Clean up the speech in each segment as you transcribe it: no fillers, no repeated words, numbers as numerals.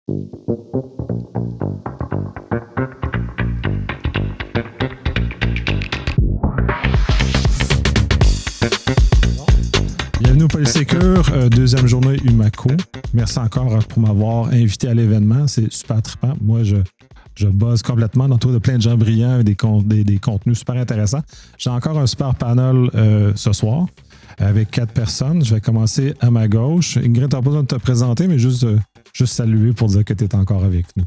Bienvenue au Polysécure, deuxième journée UMACO. Merci encore pour m'avoir invité à l'événement. C'est super trippant. Moi, je buzz complètement dans de plein de gens brillants avec des contenus super intéressants. J'ai encore un super panel ce soir avec 4 personnes. Je vais commencer à ma gauche. Ingrid, tu n'as pas besoin de te présenter, mais juste saluer pour dire que tu es encore avec nous.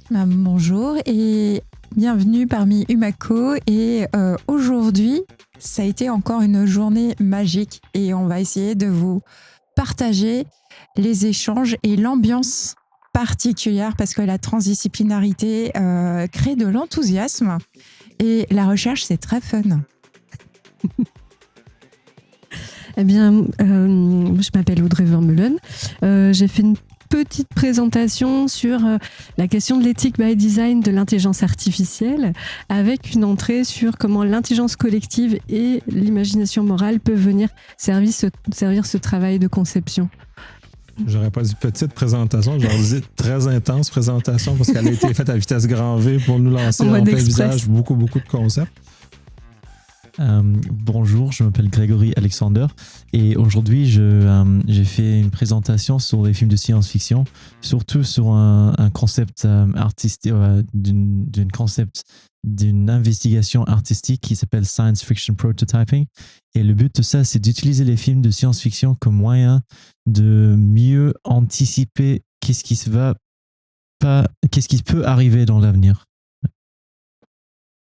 Bonjour et bienvenue parmi UMACO. Et aujourd'hui, ça a été encore une journée magique et on va essayer de vous partager les échanges et l'ambiance particulière parce que la transdisciplinarité crée de l'enthousiasme et la recherche, c'est très fun. Eh bien, je m'appelle Audrey Vermeulen. J'ai fait une petite présentation sur la question de l'éthique by design de l'intelligence artificielle avec une entrée sur comment l'intelligence collective et l'imagination morale peuvent venir servir ce travail de conception. J'aurais pas dit petite présentation, j'aurais dit très intense présentation parce qu'elle a été faite à vitesse grand V pour nous lancer en plein visage beaucoup de concepts. Bonjour, je m'appelle Grégory Alexander et aujourd'hui j'ai fait une présentation sur les films de science-fiction, surtout sur un concept artistique, d'une investigation artistique qui s'appelle Science Fiction Prototyping. Et le but de ça, c'est d'utiliser les films de science-fiction comme moyen de mieux anticiper qu'est-ce qui peut arriver dans l'avenir.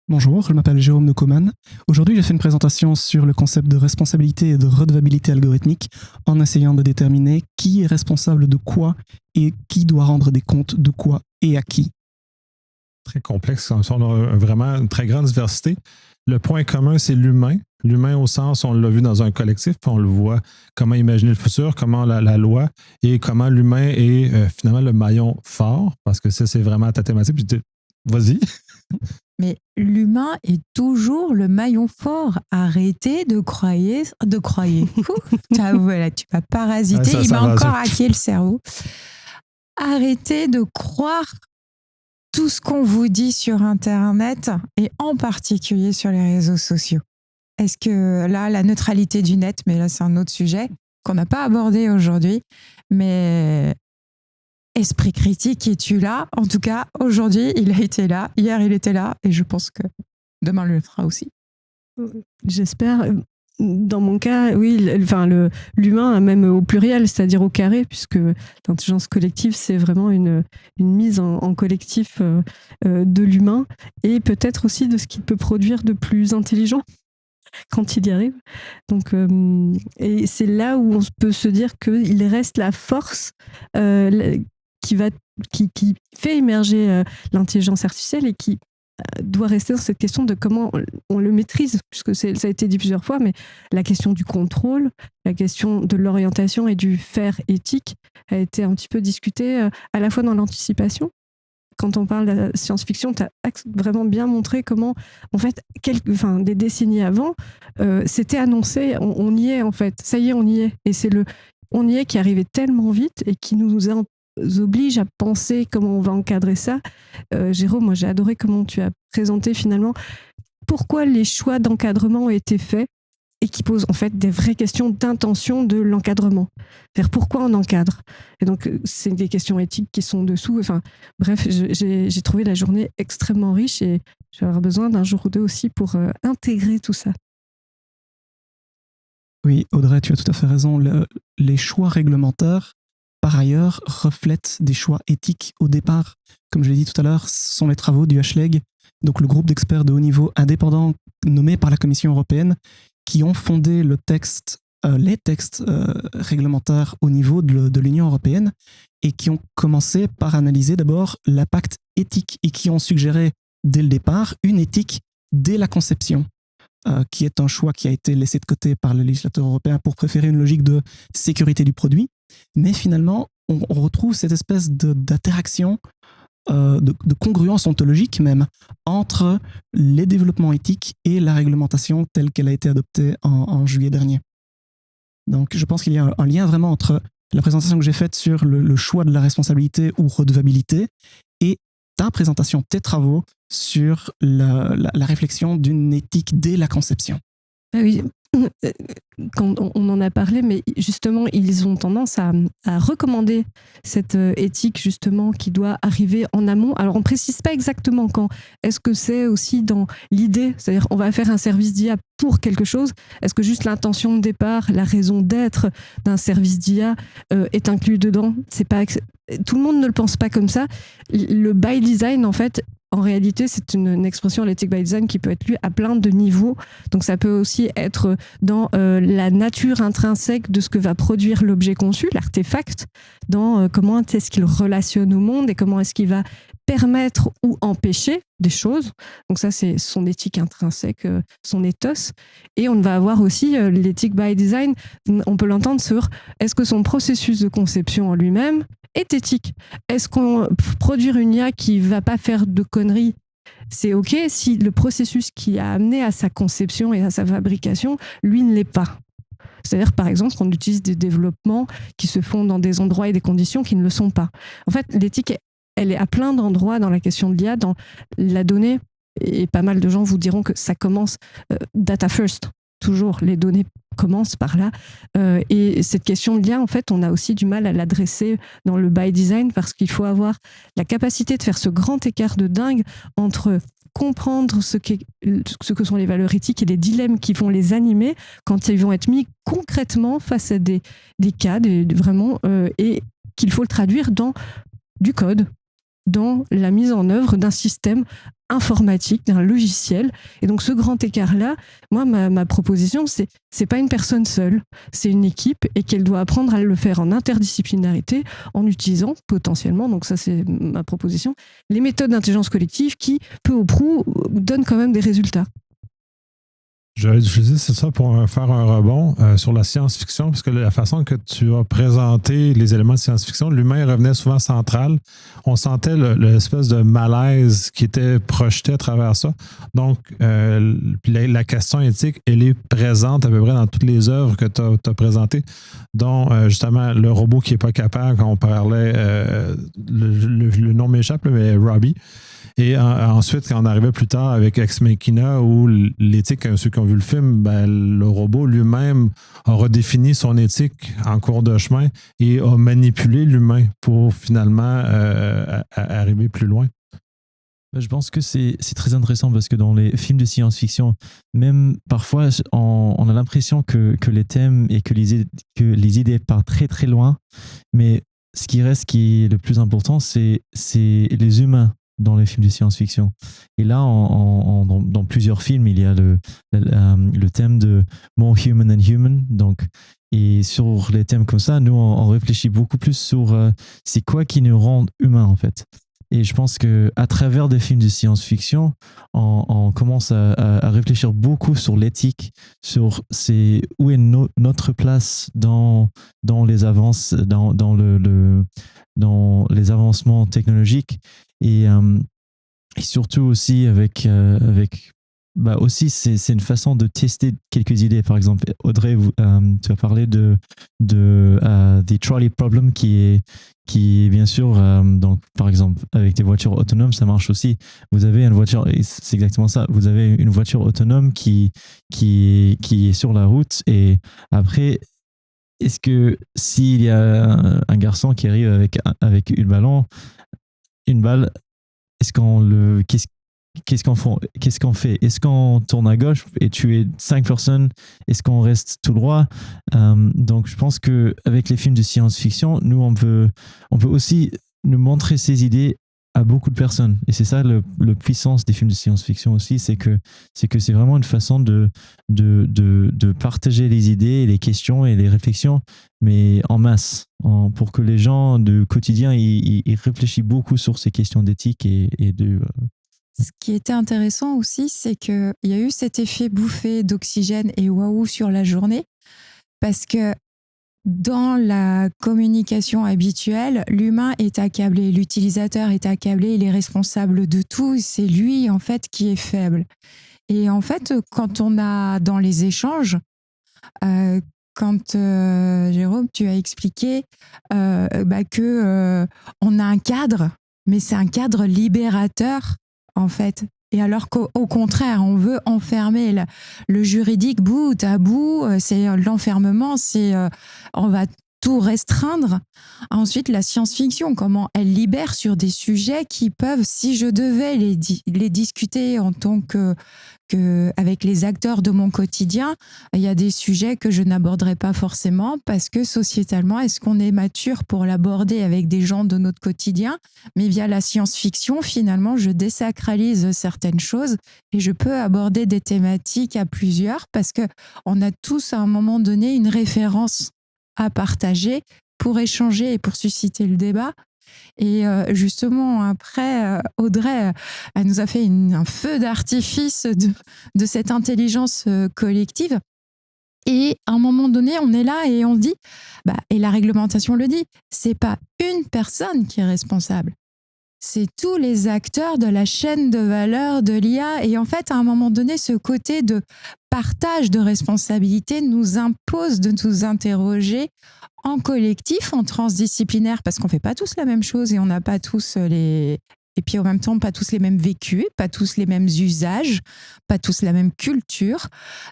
Bonjour, je m'appelle Jérôme Nokoman. Aujourd'hui, j'ai fait une présentation sur le concept de responsabilité et de redevabilité algorithmique en essayant de déterminer qui est responsable de quoi et qui doit rendre des comptes de quoi et à qui. Très complexe, on a vraiment une très grande diversité. Le point commun, c'est l'humain. L'humain au sens, on l'a vu dans un collectif, puis on le voit comment imaginer le futur, comment la loi et comment l'humain est finalement le maillon fort, parce que ça, c'est vraiment ta thématique. Puis vas-y. Mais l'humain est toujours le maillon fort. Arrêtez de croire. Voilà, tu m'as parasité. Il m'a encore hacké le cerveau. Arrêtez de croire tout ce qu'on vous dit sur Internet et en particulier sur les réseaux sociaux. Est-ce que là, la neutralité du net, mais là, c'est un autre sujet qu'on n'a pas abordé aujourd'hui, mais esprit critique, es-tu là? En tout cas, aujourd'hui, il a été là. Hier, il était là. Et je pense que demain, il le fera aussi. J'espère. Dans mon cas, oui, l'humain, même au pluriel, c'est-à-dire au carré, puisque l'intelligence collective, c'est vraiment une mise en collectif de l'humain et peut-être aussi de ce qu'il peut produire de plus intelligent quand il y arrive. Donc, et c'est là où on peut se dire qu'il reste la force qui fait émerger l'intelligence artificielle et qui doit rester dans cette question de comment on le maîtrise, puisque ça a été dit plusieurs fois, mais la question du contrôle, la question de l'orientation et du faire éthique a été un petit peu discutée à la fois dans l'anticipation. Quand on parle de science-fiction, tu as vraiment bien montré comment, en fait, des décennies avant, c'était annoncé, on y est en fait, ça y est, on y est. Et c'est on y est qui arrivait tellement vite et qui nous oblige à penser comment on va encadrer ça. Jérôme, moi j'ai adoré comment tu as présenté finalement pourquoi les choix d'encadrement ont été faits et qui posent en fait des vraies questions d'intention de l'encadrement. C'est-à-dire pourquoi on encadre. Et donc c'est des questions éthiques qui sont dessous. Enfin, bref, j'ai trouvé la journée extrêmement riche et je vais avoir besoin d'un jour ou deux aussi pour intégrer tout ça. Oui, Audrey, tu as tout à fait raison. Les choix réglementaires par ailleurs, reflètent des choix éthiques au départ. Comme je l'ai dit tout à l'heure, ce sont les travaux du HLEG, donc le groupe d'experts de haut niveau indépendant nommé par la Commission européenne, qui ont fondé les textes réglementaires au niveau de l'Union européenne et qui ont commencé par analyser d'abord l'impact éthique et qui ont suggéré dès le départ une éthique dès la conception, qui est un choix qui a été laissé de côté par le législateur européen pour préférer une logique de sécurité du produit. Mais finalement, on retrouve cette espèce d'interaction, de congruence ontologique même, entre les développements éthiques et la réglementation telle qu'elle a été adoptée en juillet dernier. Donc je pense qu'il y a un lien vraiment entre la présentation que j'ai faite sur le choix de la responsabilité ou redevabilité et ta présentation, tes travaux sur la réflexion d'une éthique dès la conception. Oui, quand on en a parlé, mais justement, ils ont tendance à recommander cette éthique justement qui doit arriver en amont. Alors, on ne précise pas exactement quand. Est-ce que c'est aussi dans l'idée, c'est-à-dire on va faire un service d'IA pour quelque chose? Est-ce que juste l'intention de départ, la raison d'être d'un service d'IA est inclus dedans? C'est pas tout le monde ne le pense pas comme ça. Le by design, en fait, en réalité, c'est une expression, l'éthique by design, qui peut être lue à plein de niveaux. Donc, ça peut aussi être dans la nature intrinsèque de ce que va produire l'objet conçu, l'artefact, dans comment est-ce qu'il relationne au monde et comment est-ce qu'il va permettre ou empêcher des choses. Donc ça, c'est son éthique intrinsèque, son ethos. Et on va avoir aussi l'éthique by design. On peut l'entendre sur est-ce que son processus de conception en lui-même est éthique? Est-ce qu'on produire une IA qui va pas faire de conneries? C'est OK si le processus qui a amené à sa conception et à sa fabrication, lui, ne l'est pas. C'est-à-dire, par exemple, qu'on utilise des développements qui se font dans des endroits et des conditions qui ne le sont pas. En fait, l'éthique, elle est à plein d'endroits dans la question de l'IA, dans la donnée, et pas mal de gens vous diront que ça commence data first. Toujours, les données commencent par là. Et cette question de l'IA, en fait, on a aussi du mal à l'adresser dans le by design parce qu'il faut avoir la capacité de faire ce grand écart de dingue entre comprendre ce que sont les valeurs éthiques et les dilemmes qui vont les animer quand ils vont être mis concrètement face à des cas, vraiment, et qu'il faut le traduire dans du code, dans la mise en œuvre d'un système informatique, d'un logiciel. Et donc ce grand écart-là, moi, ma proposition, c'est pas une personne seule, c'est une équipe et qu'elle doit apprendre à le faire en interdisciplinarité, en utilisant potentiellement, donc ça c'est ma proposition, les méthodes d'intelligence collective qui, peu ou prou, donnent quand même des résultats. J'aurais utilisé ça pour faire un rebond sur la science-fiction, parce que la façon que tu as présenté les éléments de science-fiction, l'humain revenait souvent central. On sentait l'espèce de malaise qui était projeté à travers ça. Donc, la question éthique, elle est présente à peu près dans toutes les œuvres que tu as présentées, dont justement le robot qui n'est pas capable, quand on parlait, le nom m'échappe, mais Robbie. Et ensuite, quand on arrivait plus tard avec Ex Machina, où l'éthique, ceux qui ont vu le film, ben, le robot lui-même a redéfini son éthique en cours de chemin et a manipulé l'humain pour finalement arriver plus loin. Je pense que c'est très intéressant parce que dans les films de science-fiction, même parfois, on a l'impression que les thèmes et que les idées partent très très loin, mais ce qui reste, qui est le plus important, c'est les humains dans les films de science-fiction. Et là, dans plusieurs films, il y a le thème de More Human than Human. Donc, et sur les thèmes comme ça, nous, on réfléchit beaucoup plus sur c'est quoi qui nous rend humains, en fait. Et je pense qu'à travers des films de science-fiction, on commence à réfléchir beaucoup sur l'éthique, sur où est notre place dans les avances, dans les avancements technologiques, et surtout aussi avec aussi c'est une façon de tester quelques idées. Par exemple, Audrey, tu as parlé de The Trolley Problem qui est bien sûr, donc par exemple avec des voitures autonomes, ça marche aussi. Vous avez une voiture, et c'est exactement ça, vous avez une voiture autonome qui est sur la route, et après, est-ce que s'il y a un garçon qui arrive avec une balle, est-ce qu'on qu'est-ce qu'on fait? Est-ce qu'on tourne à gauche et tuer 5 personnes? Est-ce qu'on reste tout droit? Donc, je pense qu'avec les films de science-fiction, nous, on peut aussi nous montrer ces idées à beaucoup de personnes. Et c'est ça la puissance des films de science-fiction aussi, c'est que c'est vraiment une façon de partager les idées, les questions et les réflexions, mais en masse, pour que les gens du quotidien ils réfléchissent beaucoup sur ces questions d'éthique et de... Ce qui était intéressant aussi, c'est qu'il y a eu cet effet bouffée d'oxygène et waouh sur la journée, parce que dans la communication habituelle, l'humain est accablé, l'utilisateur est accablé, il est responsable de tout, c'est lui en fait qui est faible. Et en fait, quand on a dans les échanges, quand Jérôme, tu as expliqué que on a un cadre, mais c'est un cadre libérateur en fait. Et alors qu'au contraire, on veut enfermer le juridique bout à bout, c'est l'enfermement, c'est on va tout restreindre. Ensuite, la science-fiction, comment elle libère sur des sujets qui peuvent, si je devais les discuter en tant que avec les acteurs de mon quotidien, il y a des sujets que je n'aborderai pas forcément parce que sociétalement, est-ce qu'on est mature pour l'aborder avec des gens de notre quotidien? Mais via la science-fiction, finalement, je désacralise certaines choses et je peux aborder des thématiques à plusieurs parce que on a tous à un moment donné une référence à partager pour échanger et pour susciter le débat. Et justement, après, Audrey, elle nous a fait un feu d'artifice de cette intelligence collective. Et à un moment donné, on est là et on dit, et la réglementation le dit, c'est pas une personne qui est responsable. C'est tous les acteurs de la chaîne de valeur de l'IA. Et en fait, à un moment donné, ce côté de partage de responsabilité nous impose de nous interroger en collectif, en transdisciplinaire, parce qu'on ne fait pas tous la même chose et on n'a pas tous et puis en même temps, pas tous les mêmes vécus, pas tous les mêmes usages, pas tous la même culture.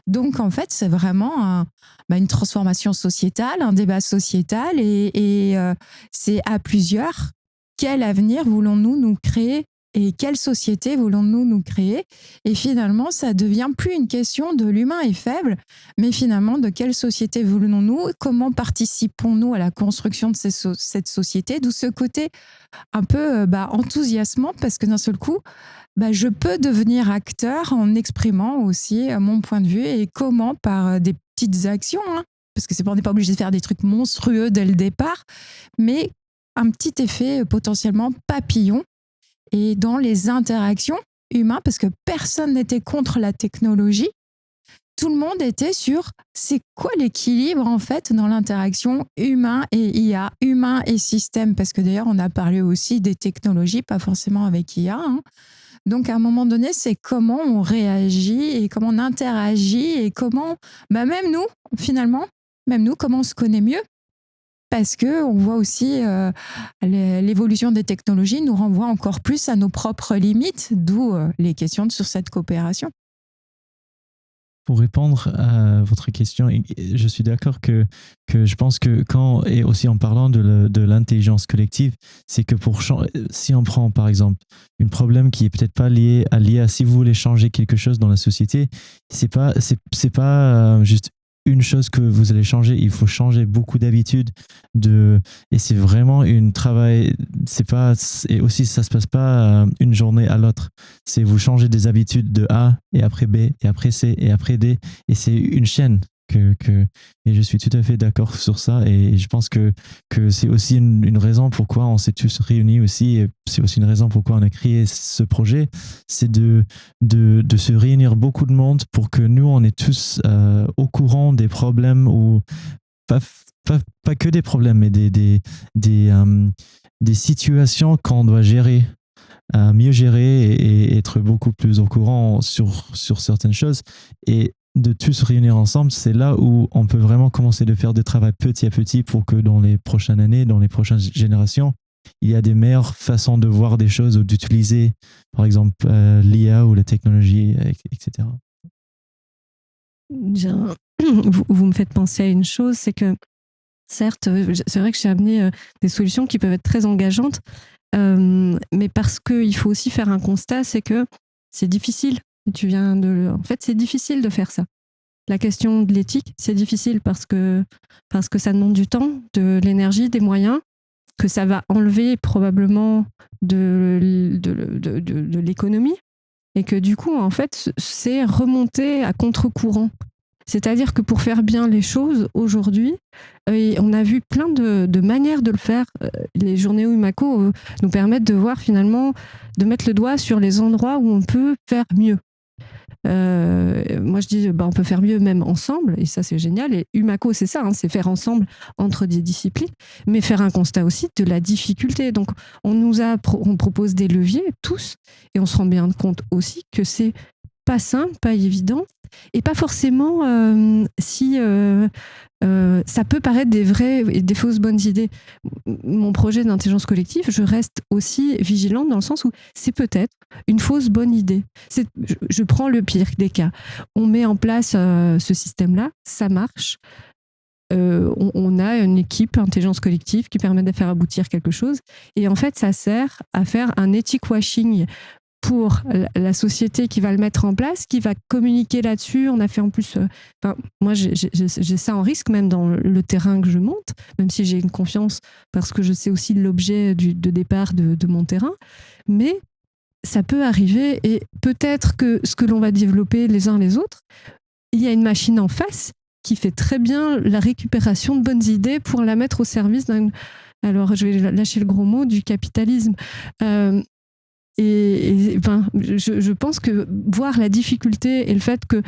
Donc en fait, c'est vraiment une transformation sociétale, un débat sociétal et c'est à plusieurs. Quel avenir voulons-nous nous créer et quelle société voulons-nous nous créer? Et finalement, ça devient plus une question de l'humain est faible, mais finalement de quelle société voulons-nous? Comment participons-nous à la construction de cette société? D'où ce côté un peu enthousiasmant parce que d'un seul coup, je peux devenir acteur en exprimant aussi mon point de vue et comment par des petites actions, parce que on n'est pas obligé de faire des trucs monstrueux dès le départ, mais un petit effet potentiellement papillon et dans les interactions humaines, parce que personne n'était contre la technologie, tout le monde était sur c'est quoi l'équilibre en fait dans l'interaction humain et IA, humain et système, parce que d'ailleurs on a parlé aussi des technologies, pas forcément avec IA. Donc à un moment donné, c'est comment on réagit et comment on interagit et comment, même nous, finalement, comment on se connaît mieux. Parce qu'on voit aussi l'évolution des technologies nous renvoie encore plus à nos propres limites, d'où les questions sur cette coopération. Pour répondre à votre question, je suis d'accord que je pense que quand, et aussi en parlant de l'intelligence collective, c'est que si on prend par exemple un problème qui est peut-être pas lié à l'IA, si vous voulez changer quelque chose dans la société, c'est pas juste une chose que vous allez changer, il faut changer beaucoup d'habitudes et c'est vraiment un travail, et aussi ça se passe pas une journée à l'autre, c'est vous changez des habitudes de A et après B et après C et après D et c'est une chaîne et je suis tout à fait d'accord sur ça et je pense que c'est aussi une raison pourquoi on s'est tous réunis aussi et c'est aussi une raison pourquoi on a créé ce projet, c'est de se réunir beaucoup de monde pour que nous on est tous au courant des problèmes ou pas que des problèmes mais des situations qu'on doit gérer, mieux gérer et être beaucoup plus au courant sur certaines choses et de tous se réunir ensemble, c'est là où on peut vraiment commencer de faire du travail petit à petit pour que dans les prochaines années, dans les prochaines générations, il y a des meilleures façons de voir des choses ou d'utiliser, par exemple, l'IA ou la technologie, etc. Vous me faites penser à une chose, c'est que certes, c'est vrai que j'ai amené des solutions qui peuvent être très engageantes, mais parce qu'il faut aussi faire un constat, c'est que c'est difficile. En fait, c'est difficile de faire ça. La question de l'éthique, c'est difficile parce que ça demande du temps, de l'énergie, des moyens, que ça va enlever probablement de l'économie et que du coup, en fait, c'est remonter à contre-courant. C'est-à-dire que pour faire bien les choses aujourd'hui, on a vu plein de manières de le faire. Les journées Umaco nous permettent de voir finalement, de mettre le doigt sur les endroits où on peut faire mieux. Moi je dis on peut faire mieux même ensemble et ça c'est génial et Umaco c'est ça, c'est faire ensemble entre des disciplines mais faire un constat aussi de la difficulté, donc on propose des leviers tous et on se rend bien compte aussi que c'est pas simple, pas évident, et pas forcément si ça peut paraître des vraies et des fausses bonnes idées. Mon projet d'intelligence collective, je reste aussi vigilante dans le sens où c'est peut-être une fausse bonne idée. Je prends le pire des cas. On met en place ce système-là, ça marche. On a une équipe intelligence collective qui permet de faire aboutir quelque chose. Et en fait, ça sert à faire un ethic washing pour la société qui va le mettre en place, qui va communiquer là-dessus. On a fait en plus... moi, j'ai ça en risque, même dans le terrain que je monte, même si j'ai une confiance, parce que je sais aussi l'objet de départ de mon terrain. Mais ça peut arriver, et peut-être que ce que l'on va développer les uns les autres, il y a une machine en face qui fait très bien la récupération de bonnes idées pour la mettre au service alors je vais lâcher le gros mot, du capitalisme. Je pense que voir la difficulté et le fait que,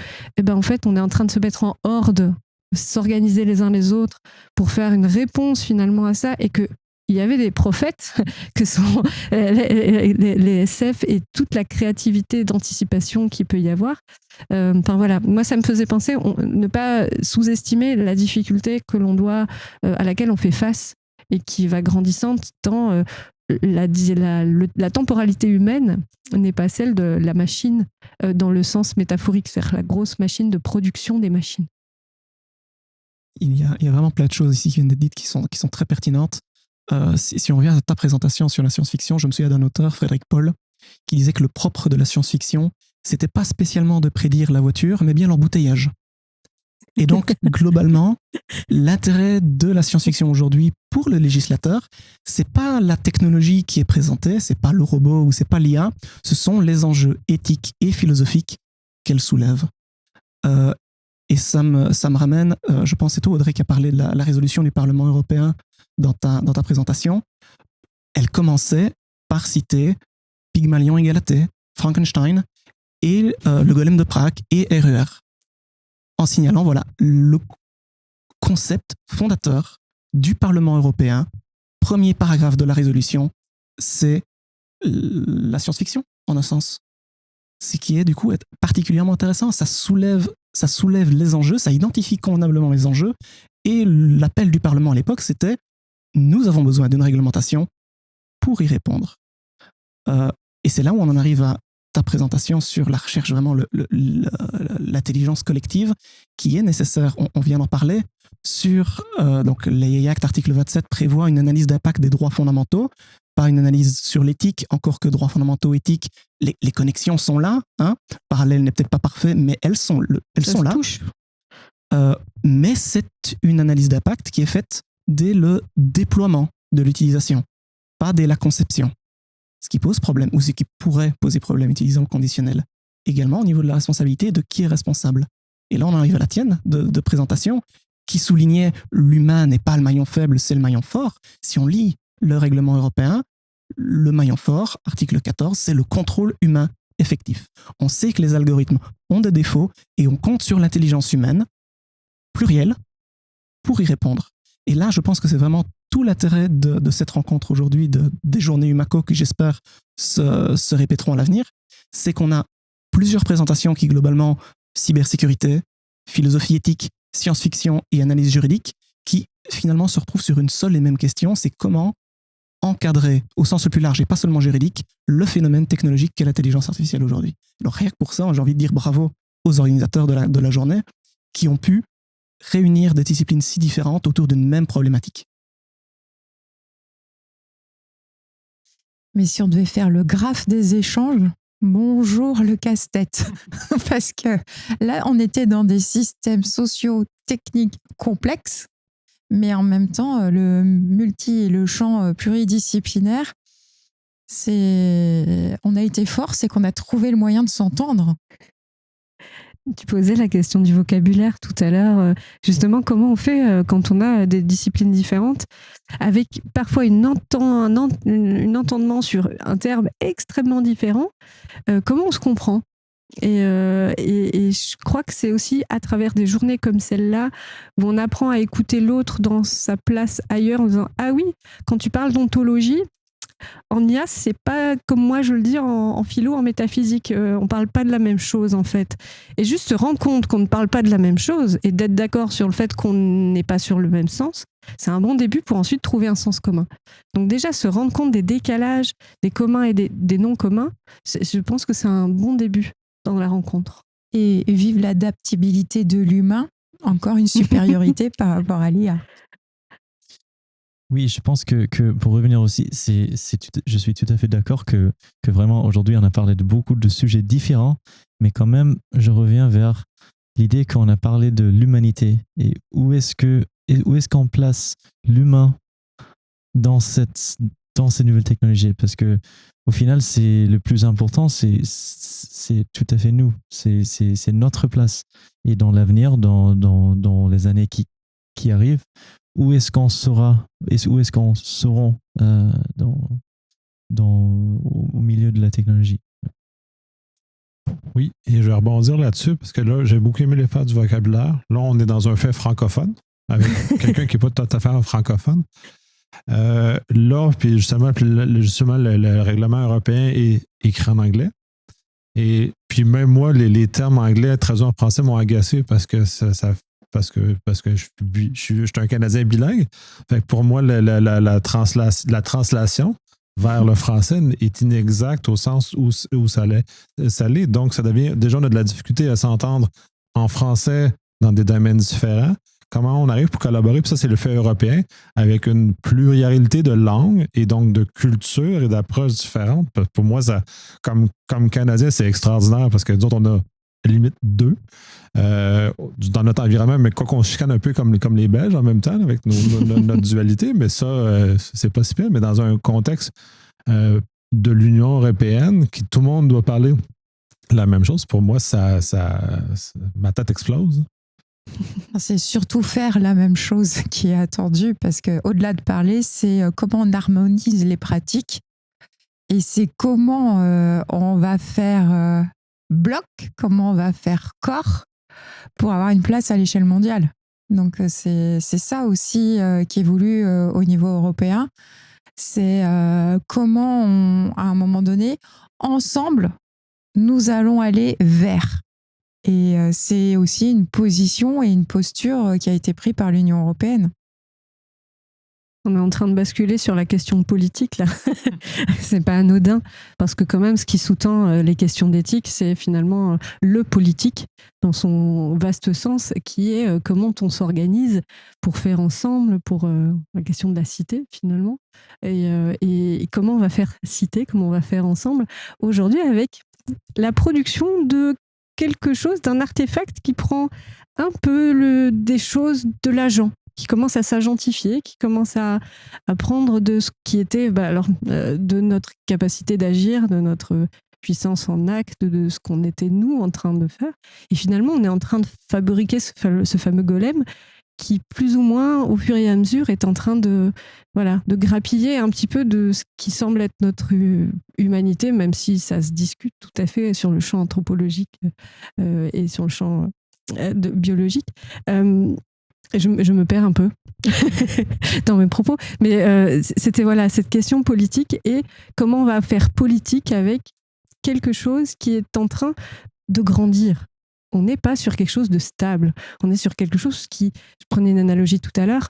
en fait, on est en train de se mettre en horde, s'organiser les uns les autres pour faire une réponse finalement à ça, et que il y avait des prophètes que sont les SF et toute la créativité d'anticipation qu'il peut y avoir. Voilà, moi ça me faisait penser ne pas sous-estimer la difficulté que l'on doit, à laquelle on fait face et qui va grandissante dans la temporalité humaine n'est pas celle de la machine dans le sens métaphorique, c'est-à-dire la grosse machine de production des machines. Il y a vraiment plein de choses ici qui viennent d'être dites qui sont très pertinentes. Si on revient à ta présentation sur la science-fiction, je me souviens d'un auteur, Frédéric Paul, qui disait que le propre de la science-fiction, c'était pas spécialement de prédire la voiture, mais bien l'embouteillage. Et donc, globalement, l'intérêt de la science-fiction aujourd'hui pour le législateur, c'est pas la technologie qui est présentée, c'est pas le robot ou c'est pas l'IA, ce sont les enjeux éthiques et philosophiques qu'elle soulève. Et ça me ramène, je pense c'est toi Audrey qui a parlé de la résolution du Parlement européen dans ta présentation. Elle commençait par citer Pygmalion et Galatée, Frankenstein et le golem de Prague et RER, en signalant voilà le concept fondateur du Parlement européen. Premier paragraphe de la résolution, c'est la science-fiction en un sens. Ce qui est du coup particulièrement intéressant, ça soulève les enjeux, ça identifie convenablement les enjeux, et l'appel du Parlement à l'époque c'était nous avons besoin d'une réglementation pour y répondre. Et c'est là où on en arrive à ta présentation sur la recherche, vraiment l'intelligence collective qui est nécessaire. On vient d'en parler. Donc l'AI Act, article 27, prévoit une analyse d'impact des droits fondamentaux, pas une analyse sur l'éthique, encore que droits fondamentaux, éthique, les connexions sont là. Parallèle n'est peut-être pas parfait, mais elles sont là. Mais c'est une analyse d'impact qui est faite dès le déploiement de l'utilisation, pas dès la conception. Ce qui pose problème, ou ce qui pourrait poser problème utilisant le conditionnel. Également au niveau de la responsabilité de qui est responsable. Et là on arrive à la tienne de présentation, qui soulignait l'humain n'est pas le maillon faible, c'est le maillon fort. Si on lit le règlement européen, le maillon fort, article 14, c'est le contrôle humain effectif. On sait que les algorithmes ont des défauts et on compte sur l'intelligence humaine, plurielle, pour y répondre. Et là, je pense que c'est vraiment tout l'intérêt de cette rencontre aujourd'hui, des journées Umaco qui j'espère se répéteront à l'avenir, c'est qu'on a plusieurs présentations qui globalement, cybersécurité, philosophie éthique, science-fiction et analyse juridique, qui finalement se retrouvent sur une seule et même question, c'est comment encadrer au sens le plus large et pas seulement juridique le phénomène technologique qu'est l'intelligence artificielle aujourd'hui. Donc rien que pour ça, j'ai envie de dire bravo aux organisateurs de la journée qui ont pu réunir des disciplines si différentes autour d'une même problématique. Mais si on devait faire le graphe des échanges, bonjour le casse-tête. Parce que là, on était dans des systèmes sociaux, techniques complexes, mais en même temps, le multi et le champ pluridisciplinaire, on a été fort, c'est qu'on a trouvé le moyen de s'entendre. Tu posais la question du vocabulaire tout à l'heure. Justement, comment on fait quand on a des disciplines différentes, avec parfois un entendement sur un terme extrêmement différent, comment on se comprend ? Et je crois que c'est aussi à travers des journées comme celle-là où on apprend à écouter l'autre dans sa place ailleurs en disant « Ah oui, quand tu parles d'ontologie, en IA, c'est pas comme moi je le dis en philo, en métaphysique. On parle pas de la même chose en fait. Et juste se rendre compte qu'on ne parle pas de la même chose et d'être d'accord sur le fait qu'on n'est pas sur le même sens, c'est un bon début pour ensuite trouver un sens commun. Donc déjà, se rendre compte des décalages, des communs et des non communs, je pense que c'est un bon début dans la rencontre. Et vive l'adaptabilité de l'humain, encore une supériorité par rapport à l'IA. Oui, je pense que pour revenir aussi, je suis tout à fait d'accord que vraiment aujourd'hui on a parlé de beaucoup de sujets différents, mais quand même je reviens vers l'idée qu'on a parlé de l'humanité et où est-ce qu'on place l'humain dans ces nouvelles technologies, parce que au final c'est le plus important, c'est tout à fait nous, c'est notre place, et dans l'avenir, dans les années qui arrivent, où est-ce qu'on sera et où est-ce qu'on seront au milieu de la technologie. Oui, et je vais rebondir là-dessus parce que là, j'ai beaucoup aimé les faits du vocabulaire. Là, on est dans un fait francophone avec quelqu'un qui n'est pas tout à fait francophone. Là, puis justement, le règlement européen est écrit en anglais. Et puis même moi, les termes anglais traduits en français m'ont agacé parce que parce que je suis un Canadien bilingue. Fait que pour moi, la translation vers le français est inexacte au sens où ça l'est. Donc, ça devient... Déjà, on a de la difficulté à s'entendre en français dans des domaines différents. Comment on arrive pour collaborer? Puis ça, c'est le fait européen, avec une pluralité de langues et donc de cultures et d'approches différentes. Pour moi, ça, comme Canadien, c'est extraordinaire parce que nous autres, on a limite 2 dans notre environnement, mais quoi qu'on chicane un peu comme les Belges en même temps avec notre dualité, mais ça, c'est pas si pire. Mais dans un contexte de l'Union européenne, tout le monde doit parler la même chose, pour moi, ma tête explose. C'est surtout faire la même chose qui est attendu, parce qu'au-delà de parler, c'est comment on harmonise les pratiques et c'est comment on va faire bloc, comment on va faire corps pour avoir une place à l'échelle mondiale. Donc c'est ça aussi qui est voulu au niveau européen. C'est comment à un moment donné, ensemble, nous allons aller vers. Et c'est aussi une position et une posture qui a été prise par l'Union européenne. On est en train de basculer sur la question politique, là. C'est pas anodin, parce que quand même, ce qui sous-tend les questions d'éthique, c'est finalement le politique, dans son vaste sens, qui est comment on s'organise pour faire ensemble, pour la question de la cité, finalement, et comment on va faire cité, comment on va faire ensemble, aujourd'hui, avec la production de quelque chose, d'un artefact qui prend un peu des choses de l'agent, qui commence à s'agentifier, qui commence à prendre de ce qui était, de notre capacité d'agir, de notre puissance en acte, de ce qu'on était nous en train de faire. Et finalement, on est en train de fabriquer ce fameux golem qui, plus ou moins, au fur et à mesure, est en train de grappiller un petit peu de ce qui semble être notre humanité, même si ça se discute tout à fait sur le champ anthropologique et sur le champ biologique. Je me perds un peu dans mes propos, mais c'était cette question politique et comment on va faire politique avec quelque chose qui est en train de grandir. On n'est pas sur quelque chose de stable, on est sur quelque chose qui, je prenais une analogie tout à l'heure,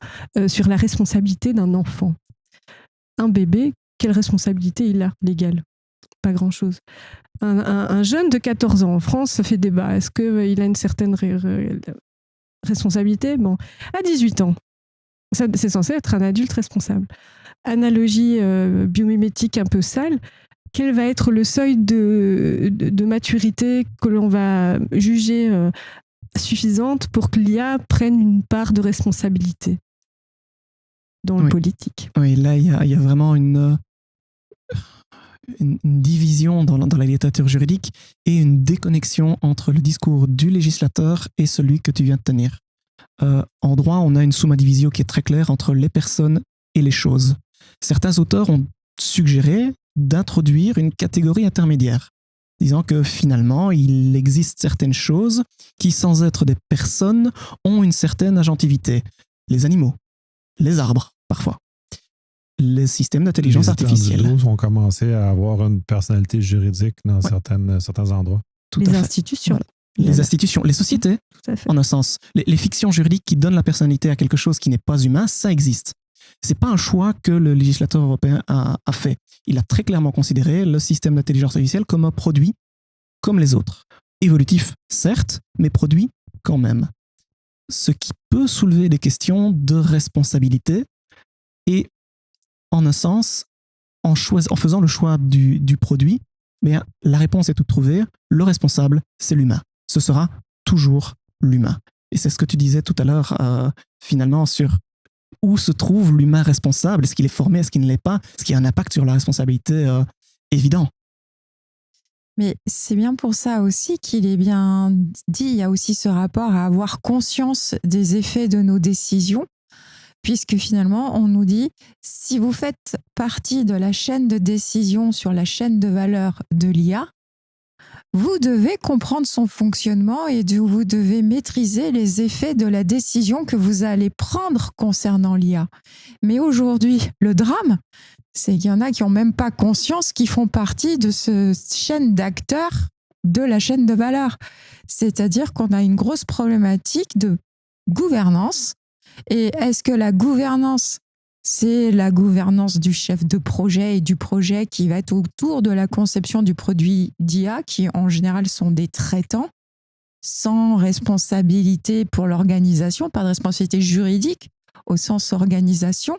sur la responsabilité d'un enfant. Un bébé, quelle responsabilité il a légale? Pas grand-chose. Un jeune de 14 ans en France, ça fait débat. Est-ce qu'il a une certaine responsabilité? Bon, à 18 ans, c'est censé être un adulte responsable. Analogie biomimétique un peu sale, quel va être le seuil de maturité que l'on va juger suffisante pour que l'IA prenne une part de responsabilité dans le politique? Oui, là, il y a vraiment une division dans la littérature juridique et une déconnexion entre le discours du législateur et celui que tu viens de tenir. En droit, on a une summa divisio qui est très claire entre les personnes et les choses. Certains auteurs ont suggéré d'introduire une catégorie intermédiaire, disant que finalement, il existe certaines choses qui, sans être des personnes, ont une certaine agentivité. Les animaux, les arbres, parfois. les systèmes d'intelligence artificielle. Les ont commencé à avoir une personnalité juridique dans certains endroits. Les institutions. Les institutions, les sociétés, en un sens. Les fictions juridiques qui donnent la personnalité à quelque chose qui n'est pas humain, ça existe. C'est pas un choix que le législateur européen a fait. Il a très clairement considéré le système d'intelligence artificielle comme un produit comme les autres. Évolutif, certes, mais produit quand même. Ce qui peut soulever des questions de responsabilité et, en un sens, en faisant le choix du produit, mais la réponse est toute trouvée. Le responsable, c'est l'humain. Ce sera toujours l'humain. Et c'est ce que tu disais tout à l'heure, finalement, sur où se trouve l'humain responsable. Est-ce qu'il est formé, est-ce qu'il ne l'est pas? Est-ce qu'il y a un impact sur la responsabilité évident? Mais c'est bien pour ça aussi qu'il est bien dit, il y a aussi ce rapport à avoir conscience des effets de nos décisions, puisque finalement, on nous dit, si vous faites partie de la chaîne de décision sur la chaîne de valeur de l'IA, vous devez comprendre son fonctionnement et vous devez maîtriser les effets de la décision que vous allez prendre concernant l'IA. Mais aujourd'hui, le drame, c'est qu'il y en a qui n'ont même pas conscience qu'ils font partie de cette chaîne d'acteurs de la chaîne de valeur. C'est-à-dire qu'on a une grosse problématique de gouvernance. Et est-ce que la gouvernance, c'est la gouvernance du chef de projet et du projet qui va être autour de la conception du produit d'IA, qui en général sont des traitants, sans responsabilité pour l'organisation, pas de responsabilité juridique au sens organisation.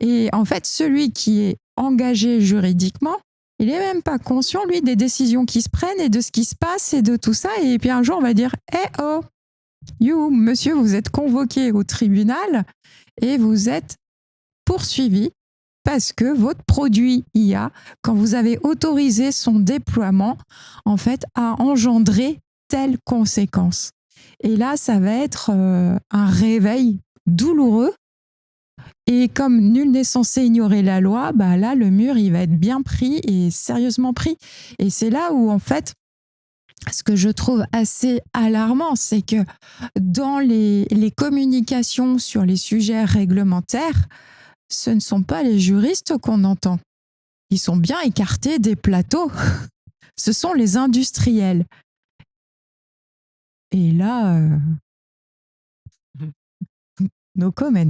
Et en fait, celui qui est engagé juridiquement, il n'est même pas conscient, lui, des décisions qui se prennent et de ce qui se passe et de tout ça. Et puis un jour, on va dire « Eh oh, you, monsieur, vous êtes convoqué au tribunal et vous êtes poursuivi parce que votre produit IA, quand vous avez autorisé son déploiement, en fait, a engendré telle conséquence. » Et là, ça va être un réveil douloureux. Et comme nul n'est censé ignorer la loi, bah là, le mur, il va être bien pris et sérieusement pris. Et c'est là où, en fait, ce que je trouve assez alarmant, c'est que dans les communications sur les sujets réglementaires, ce ne sont pas les juristes qu'on entend. Ils sont bien écartés des plateaux. Ce sont les industriels. Et là, no comment.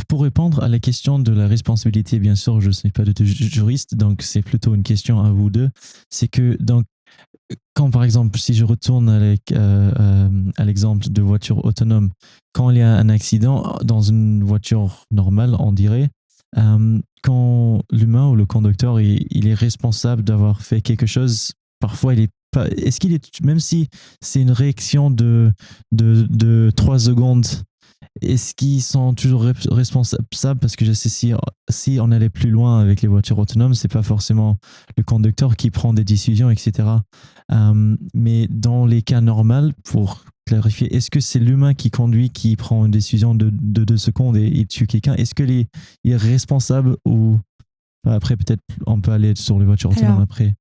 Pour répondre à la question de la responsabilité, bien sûr, je ne suis pas de juriste, donc c'est plutôt une question à vous deux. C'est que, donc, quand par exemple, si je retourne à l'exemple de voiture autonome, quand il y a un accident dans une voiture normale, on dirait, quand l'humain ou le conducteur il est responsable d'avoir fait quelque chose, parfois il est pas. Est-ce qu'il est, même si c'est une réaction de 3 secondes, est-ce qu'ils sont toujours responsables? Parce que je sais, si on allait plus loin avec les voitures autonomes, c'est pas forcément le conducteur qui prend des décisions, etc. Mais dans les cas normaux, pour clarifier, est-ce que c'est l'humain qui conduit, qui prend une décision de 2 secondes et il tue quelqu'un? Est-ce que il est responsable ou après, peut-être on peut aller sur les voitures autonomes après.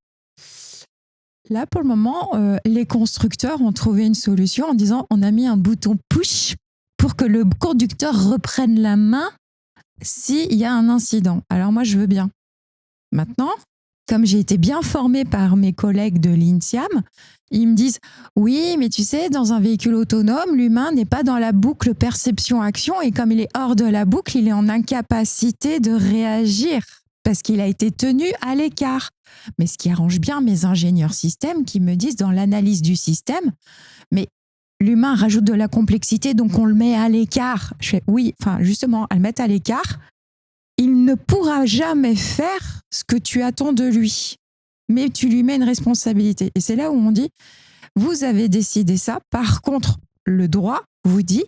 Là, pour le moment, les constructeurs ont trouvé une solution en disant on a mis un bouton push pour que le conducteur reprenne la main s'il y a un incident. Alors moi, je veux bien. Maintenant, comme j'ai été bien formée par mes collègues de l'INSEAM, ils me disent « Oui, mais tu sais, dans un véhicule autonome, l'humain n'est pas dans la boucle perception-action et comme il est hors de la boucle, il est en incapacité de réagir parce qu'il a été tenu à l'écart. » Mais ce qui arrange bien mes ingénieurs systèmes qui me disent dans l'analyse du système « Mais l'humain rajoute de la complexité, donc on le met à l'écart. » Je fais oui, enfin justement, à le mettre à l'écart, il ne pourra jamais faire ce que tu attends de lui. Mais tu lui mets une responsabilité. Et c'est là où on dit, vous avez décidé ça. Par contre, le droit vous dit,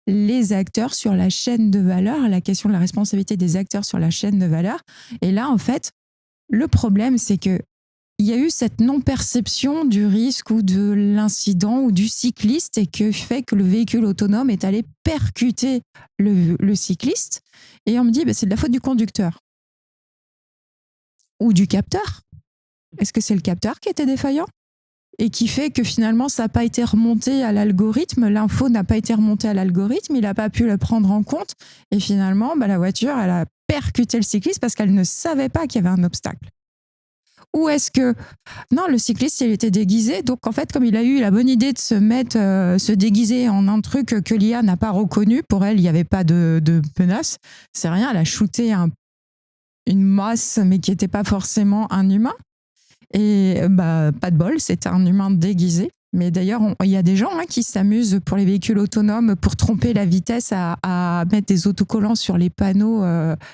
les acteurs sur la chaîne de valeur, la question de la responsabilité des acteurs sur la chaîne de valeur. Et là, en fait, le problème, c'est que il y a eu cette non-perception du risque ou de l'incident ou du cycliste et que fait que le véhicule autonome est allé percuter le cycliste. Et on me dit, c'est de la faute du conducteur. Ou du capteur. Est-ce que c'est le capteur qui était défaillant? et qui fait que finalement, ça n'a pas été remonté à l'algorithme, l'info n'a pas été remontée à l'algorithme, il n'a pas pu le prendre en compte, et finalement, la voiture, elle a percuté le cycliste parce qu'elle ne savait pas qu'il y avait un obstacle. Ou est-ce que... Non, le cycliste, il était déguisé, donc en fait, comme il a eu la bonne idée de se déguiser en un truc que l'IA n'a pas reconnu, pour elle, il n'y avait pas de menace, c'est rien, elle a shooté une masse, mais qui n'était pas forcément un humain. Et pas de bol, c'était un humain déguisé. Mais d'ailleurs, il y a des gens qui s'amusent pour les véhicules autonomes pour tromper la vitesse à mettre des autocollants sur les panneaux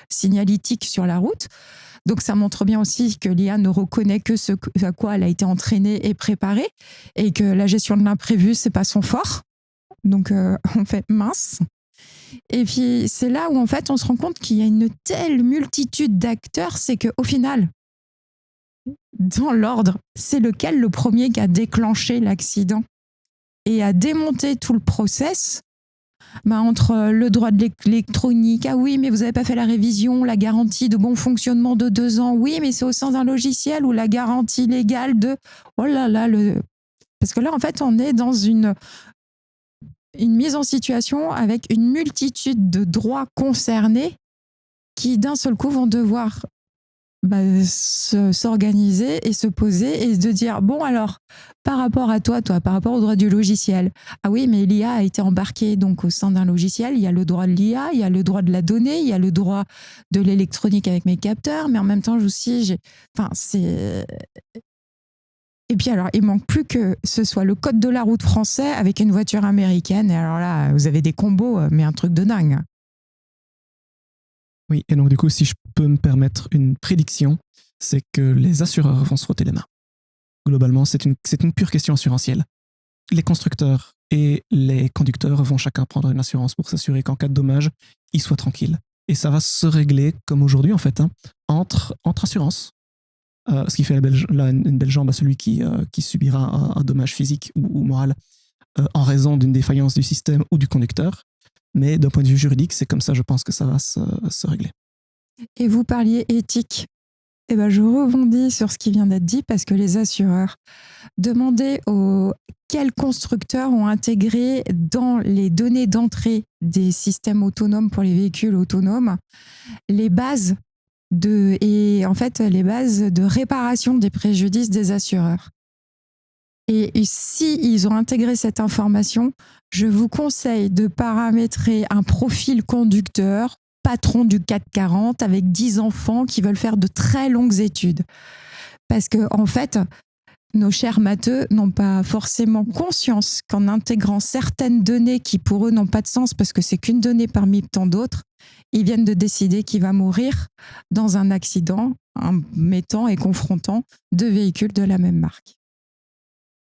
signalétiques sur la route. Donc ça montre bien aussi que l'IA ne reconnaît que ce à quoi elle a été entraînée et préparée, et que la gestion de l'imprévu, c'est pas son fort. Donc on fait mince. Et puis c'est là où en fait on se rend compte qu'il y a une telle multitude d'acteurs, c'est qu'au final, dans l'ordre, c'est lequel le premier qui a déclenché l'accident et a démonté tout le process, entre le droit de l'électronique, ah oui, mais vous n'avez pas fait la révision, la garantie de bon fonctionnement de 2 ans, oui, mais c'est au sein d'un logiciel, ou la garantie légale de... Oh là là, parce que là, en fait, on est dans une mise en situation avec une multitude de droits concernés qui, d'un seul coup, vont devoir s'organiser et se poser et de dire, bon alors, par rapport à toi, par rapport au droit du logiciel, ah oui, mais l'IA a été embarquée donc au sein d'un logiciel, il y a le droit de l'IA, il y a le droit de la donnée, il y a le droit de l'électronique avec mes capteurs, mais en même temps aussi, c'est... Et puis alors, il manque plus que ce soit le code de la route français avec une voiture américaine, et alors là, vous avez des combos, mais un truc de dingue. Oui, et donc du coup, si je peux me permettre une prédiction, c'est que les assureurs vont se frotter les mains. Globalement, c'est une pure question assurantielle. Les constructeurs et les conducteurs vont chacun prendre une assurance pour s'assurer qu'en cas de dommage, ils soient tranquilles. Et ça va se régler, comme aujourd'hui en fait, entre assurances. Ce qui fait une belle jambe à celui qui subira un dommage physique ou moral en raison d'une défaillance du système ou du conducteur. Mais d'un point de vue juridique, c'est comme ça, je pense que ça va se régler. Et vous parliez éthique. Je rebondis sur ce qui vient d'être dit, parce que les assureurs demandaient quels constructeurs ont intégré dans les données d'entrée des systèmes autonomes pour les véhicules autonomes les bases de réparation des préjudices des assureurs. Et si ils ont intégré cette information, je vous conseille de paramétrer un profil conducteur, patron du 440, avec 10 enfants qui veulent faire de très longues études. Parce que, en fait, nos chers matheux n'ont pas forcément conscience qu'en intégrant certaines données qui, pour eux, n'ont pas de sens, parce que c'est qu'une donnée parmi tant d'autres, ils viennent de décider qu'il va mourir dans un accident en mettant et confrontant 2 véhicules de la même marque.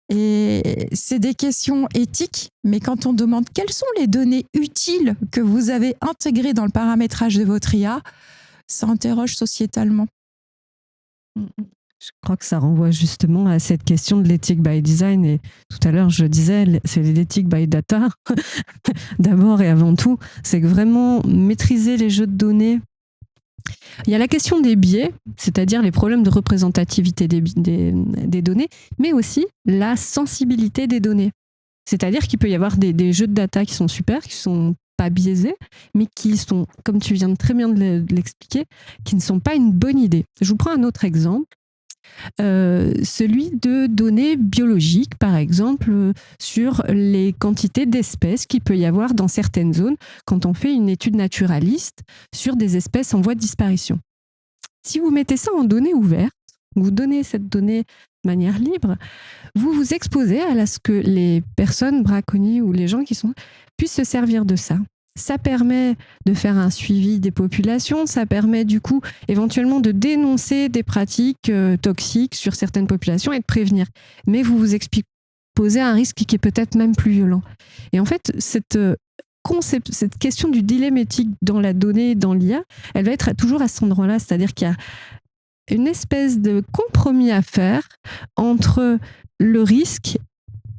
Et c'est des questions éthiques, mais quand on demande quelles sont les données utiles que vous avez intégrées dans le paramétrage de votre IA, ça interroge sociétalement. Je crois que ça renvoie justement à cette question de l'éthique by design. Et tout à l'heure, je disais, c'est l'éthique by data. D'abord et avant tout, c'est que vraiment maîtriser les jeux de données. Il y a la question des biais, c'est-à-dire les problèmes de représentativité des données, mais aussi la sensibilité des données. C'est-à-dire qu'il peut y avoir des jeux de data qui sont super, qui sont pas biaisés, mais qui sont, comme tu viens très bien de l'expliquer, qui ne sont pas une bonne idée. Je vous prends un autre exemple. Celui de données biologiques, par exemple, sur les quantités d'espèces qu'il peut y avoir dans certaines zones quand on fait une étude naturaliste sur des espèces en voie de disparition. Si vous mettez ça en données ouvertes, vous donnez cette donnée de manière libre, vous vous exposez à ce que les personnes braconniers ou les gens qui sont puissent se servir de ça. Ça permet de faire un suivi des populations, ça permet du coup éventuellement de dénoncer des pratiques toxiques sur certaines populations et de prévenir. Mais vous vous exposez à un risque qui est peut-être même plus violent. Et en fait, cette question du dilemme éthique dans la donnée, dans l'IA, elle va être toujours à cet endroit-là, c'est-à-dire qu'il y a une espèce de compromis à faire entre le risque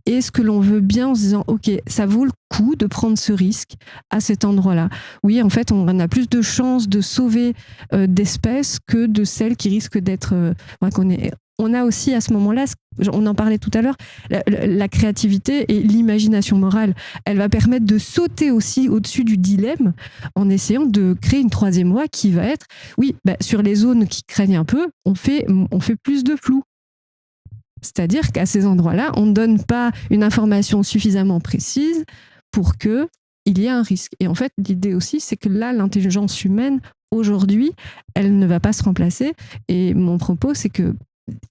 et ce que l'on veut bien en se disant, OK, ça vaut le coup de prendre ce risque à cet endroit-là. Oui, en fait, on a plus de chances de sauver d'espèces que de celles qui risquent d'être... qu'on est on a aussi à ce moment-là, on en parlait tout à l'heure, la créativité et l'imagination morale. Elle va permettre de sauter aussi au-dessus du dilemme en essayant de créer une troisième voie qui va être, sur les zones qui craignent un peu, on fait plus de flou. C'est-à-dire qu'à ces endroits-là, on ne donne pas une information suffisamment précise pour qu'il y ait un risque. Et en fait, l'idée aussi, c'est que là, l'intelligence humaine, aujourd'hui, elle ne va pas se remplacer. Et mon propos, c'est que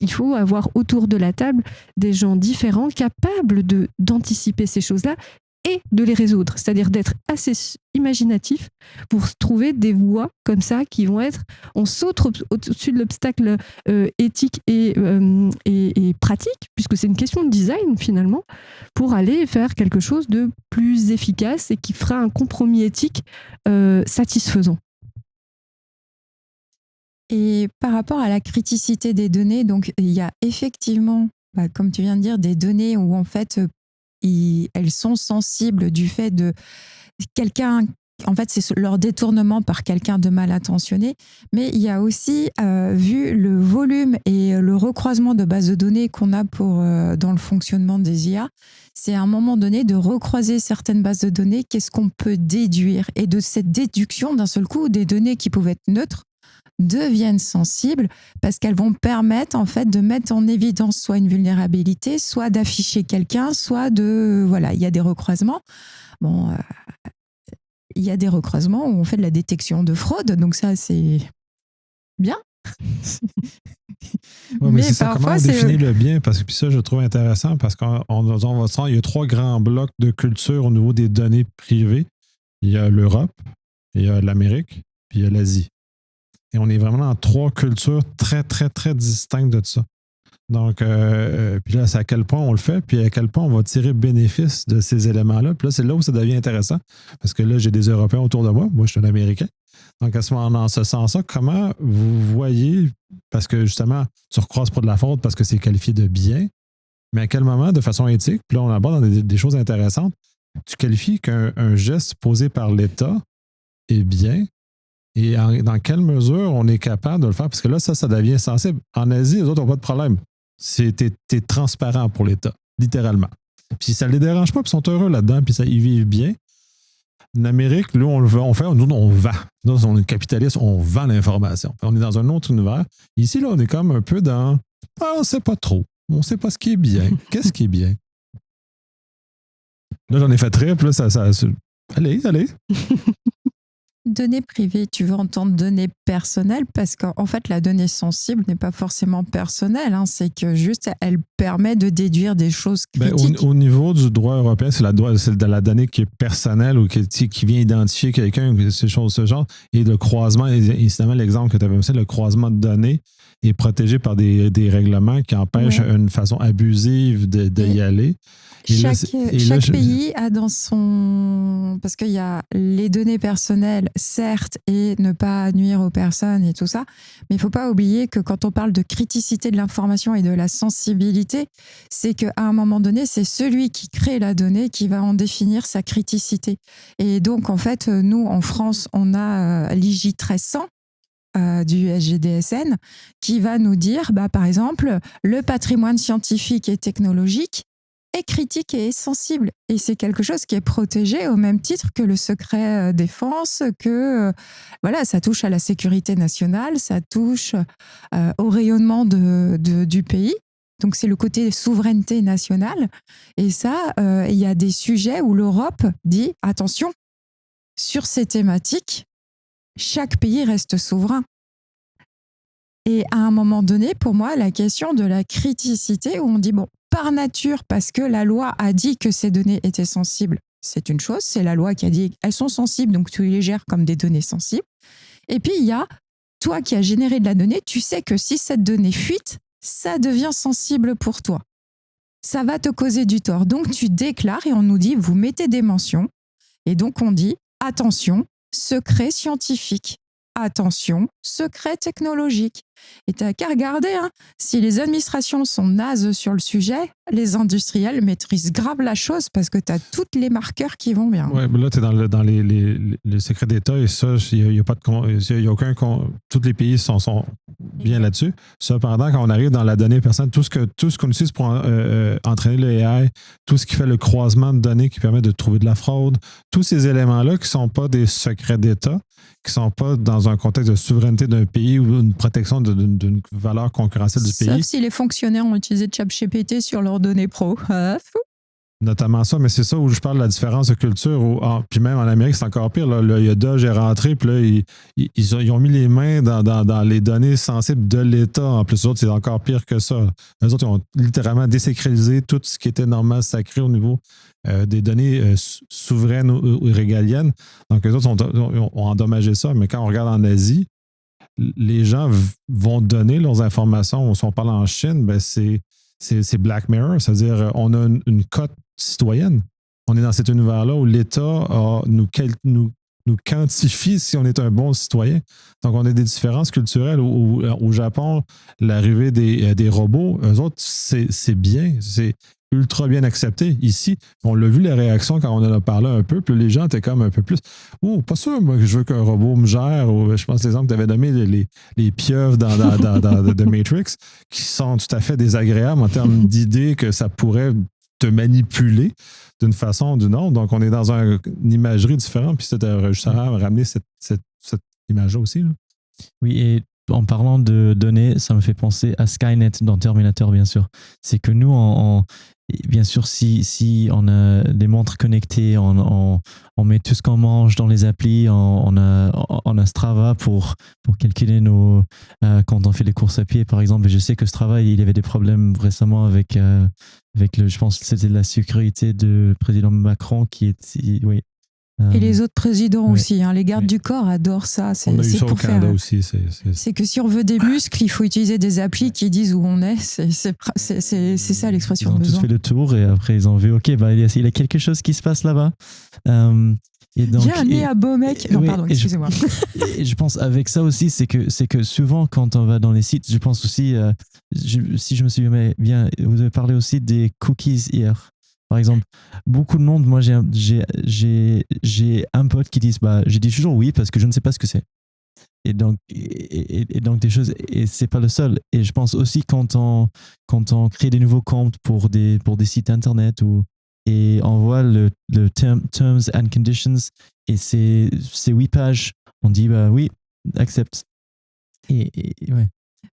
il faut avoir autour de la table des gens différents, capables d'anticiper ces choses-là et de les résoudre. C'est-à-dire d'être assez imaginatif pour trouver des voies comme ça qui vont être... On saute au-dessus de l'obstacle éthique et pratique, puisque c'est une question de design finalement, pour aller faire quelque chose de plus efficace et qui fera un compromis éthique satisfaisant. Et par rapport à la criticité des données, donc il y a effectivement, comme tu viens de dire, des données où en fait elles sont sensibles du fait de quelqu'un, en fait c'est leur détournement par quelqu'un de mal intentionné, mais il y a aussi, vu le volume et le recroisement de bases de données qu'on a dans le fonctionnement des IA, c'est à un moment donné de recroiser certaines bases de données, qu'est-ce qu'on peut déduire, et de cette déduction d'un seul coup, des données qui pouvaient être neutres deviennent sensibles parce qu'elles vont permettre en fait de mettre en évidence soit une vulnérabilité, soit d'afficher quelqu'un, soit voilà, il y a des recroisements. Bon, il y a des recroisements où on fait de la détection de fraude, donc ça c'est bien. Ouais, mais c'est ça, comment on définit le bien, parce que puis ça je trouve intéressant parce qu'il y a 3 grands blocs de culture au niveau des données privées. Il y a l'Europe, il y a l'Amérique, puis il y a l'Asie. Et on est vraiment dans 3 cultures très, très, très distinctes de ça. Donc, puis là, c'est à quel point on le fait, puis à quel point on va tirer bénéfice de ces éléments-là. Puis là, c'est là où ça devient intéressant, parce que là, j'ai des Européens autour de moi. Moi, je suis un Américain. Donc, à ce moment, dans ce sens-là, comment vous voyez, parce que justement, tu ne recroises pas de la faute parce que c'est qualifié de bien, mais à quel moment, de façon éthique, puis là, on aborde dans des choses intéressantes, tu qualifies qu'un geste posé par l'État est bien, et dans quelle mesure on est capable de le faire? Parce que là, ça devient sensible. En Asie, les autres n'ont pas de problème. T'es transparent pour l'État, littéralement. Puis ça ne les dérange pas, puis ils sont heureux là-dedans, puis ils vivent bien. En Amérique, là, on vend. Nous, on est capitaliste, on vend l'information. On est dans un autre univers. Ici, là, on est comme un peu dans... on ne sait pas trop. On ne sait pas ce qui est bien. Qu'est-ce qui est bien? Là, j'en ai fait très, puis là, allez. Données privées, tu veux entendre données personnelles parce qu'en fait, la donnée sensible n'est pas forcément personnelle. Hein, c'est que juste, elle permet de déduire des choses critiques. Au niveau du droit européen, c'est de la donnée qui est personnelle ou qui vient identifier quelqu'un, ces choses, ce genre. Et le croisement, évidemment, l'exemple que tu avais le croisement de données est protégé par des règlements qui empêchent une façon abusive d'y aller. Chaque pays a dans son... Parce qu'il y a les données personnelles, certes, et ne pas nuire aux personnes et tout ça, mais il ne faut pas oublier que quand on parle de criticité de l'information et de la sensibilité, c'est qu'à un moment donné, c'est celui qui crée la donnée qui va en définir sa criticité. Et donc, en fait, nous, en France, on a l'IJ 1300, du SGDSN, qui va nous dire, par exemple, le patrimoine scientifique et technologique est critique et est sensible. Et c'est quelque chose qui est protégé au même titre que le secret défense, que voilà, ça touche à la sécurité nationale, ça touche au rayonnement du pays. Donc c'est le côté souveraineté nationale. Et ça, il y a des sujets où l'Europe dit, attention, sur ces thématiques, chaque pays reste souverain. Et à un moment donné, pour moi, la question de la criticité, où on dit, bon, par nature, parce que la loi a dit que ces données étaient sensibles, c'est une chose, c'est la loi qui a dit qu'elles sont sensibles, donc tu les gères comme des données sensibles. Et puis, il y a toi qui as généré de la donnée, tu sais que si cette donnée fuite, ça devient sensible pour toi. Ça va te causer du tort. Donc, tu déclares et on nous dit, vous mettez des mentions. Et donc, on dit, attention, secret scientifique. Attention, secret technologique. Et tu n'as qu'à regarder, hein, si les administrations sont nazes sur le sujet, les industriels maîtrisent grave la chose parce que tu as tous les marqueurs qui vont bien. Oui, mais là, tu es dans les secrets d'État et ça, il n'y a pas de... Y a aucun... Tous les pays sont bien là-dessus. Cependant, quand on arrive dans la donnée personnelle, tout ce qu'on utilise pour entraîner le AI, tout ce qui fait le croisement de données qui permet de trouver de la fraude, tous ces éléments-là qui ne sont pas des secrets d'État, qui ne sont pas dans un contexte de souveraineté d'un pays ou une protection d'une valeur concurrentielle du pays. Sauf si les fonctionnaires ont utilisé ChatGPT sur leurs données pro. Notamment ça, mais c'est ça où je parle de la différence de culture. Puis même en Amérique, c'est encore pire. Là, il y a Doge est rentré, puis là, ils ont mis les mains dans les données sensibles de l'État. En plus, eux autres, c'est encore pire que ça. Eux autres, ils ont littéralement désacralisé tout ce qui était normal, sacré au niveau des données souveraines ou régaliennes. Donc, eux autres ont endommagé ça. Mais quand on regarde en Asie, les gens vont donner leurs informations. Si on parle en Chine, ben c'est Black Mirror, c'est-à-dire on a une cote citoyenne. On est dans cet univers-là où l'État nous quantifie si on est un bon citoyen. Donc, on a des différences culturelles. Au Japon, l'arrivée des robots, eux autres, c'est bien, c'est ultra bien accepté. Ici, on l'a vu, les réactions quand on en a parlé un peu, puis les gens étaient comme un peu plus « Oh, pas sûr, moi, que je veux qu'un robot me gère. » Ou je pense l'exemple que tu avais donné, les pieuvres dans The Matrix, qui sont tout à fait désagréables en termes d'idées que ça pourrait te manipuler d'une façon ou d'une autre. Donc, on est dans une imagerie différente, puis c'était juste à ramener cette image-là aussi. Là. Oui, et en parlant de données, ça me fait penser à Skynet dans Terminator, bien sûr. C'est que nous, bien sûr, si on a des montres connectées, on met tout ce qu'on mange dans les applis, on a Strava pour calculer quand on fait les courses à pied, par exemple. Et je sais que Strava, il y avait des problèmes récemment avec je pense que c'était la sécurité du président Macron qui est... Oui. Et les autres présidents aussi, hein, les gardes du corps adorent ça. On a eu ça au Canada aussi. C'est que si on veut des muscles, il faut utiliser des applis qui disent où on est. C'est ça l'expression de besoin. Ils ont tous fait le tour et après ils ont vu, ok, il y a quelque chose qui se passe là-bas. J'ai un nez à beau mec. Non, pardon, excusez-moi. Et je pense avec ça aussi, c'est que souvent quand on va dans les sites, je pense aussi, si je me souviens bien, vous avez parlé aussi des cookies hier. Par exemple, beaucoup de monde, moi j'ai un pote qui dit, je dis toujours oui parce que je ne sais pas ce que c'est. Et donc des choses, et c'est pas le seul. Et je pense aussi quand on crée des nouveaux comptes pour des sites internet et on voit le terms and conditions et c'est 8 pages, on dit oui, accepte. Et ouais.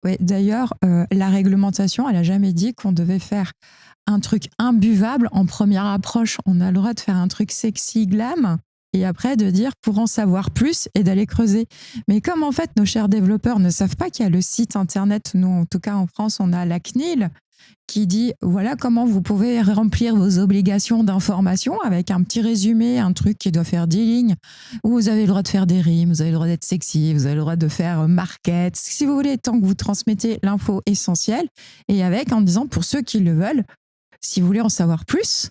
Oui, d'ailleurs, la réglementation, elle n'a jamais dit qu'on devait faire un truc imbuvable. En première approche, on a le droit de faire un truc sexy, glam, et après de dire pour en savoir plus et d'aller creuser. Mais comme en fait nos chers développeurs ne savent pas qu'il y a le site internet, nous en tout cas en France, on a la CNIL qui dit voilà comment vous pouvez remplir vos obligations d'information avec un petit résumé, un truc qui doit faire 10 lignes, où vous avez le droit de faire des rimes, vous avez le droit d'être sexy, vous avez le droit de faire market, si vous voulez, tant que vous transmettez l'info essentielle, et avec en disant pour ceux qui le veulent, si vous voulez en savoir plus,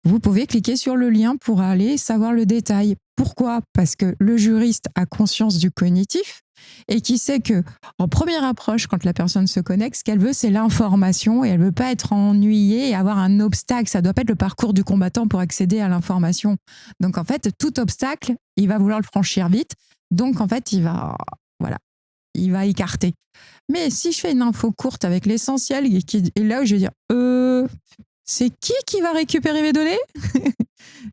vous pouvez cliquer sur le lien pour aller savoir le détail. Pourquoi ? Parce que le juriste a conscience du cognitif et qui sait que, en première approche, quand la personne se connecte, ce qu'elle veut, c'est l'information et elle ne veut pas être ennuyée et avoir un obstacle. Ça ne doit pas être le parcours du combattant pour accéder à l'information. Donc, en fait, tout obstacle, il va vouloir le franchir vite. Donc, en fait, il va écarter. Mais si je fais une info courte avec l'essentiel, et là où je vais dire, c'est qui va récupérer mes données ?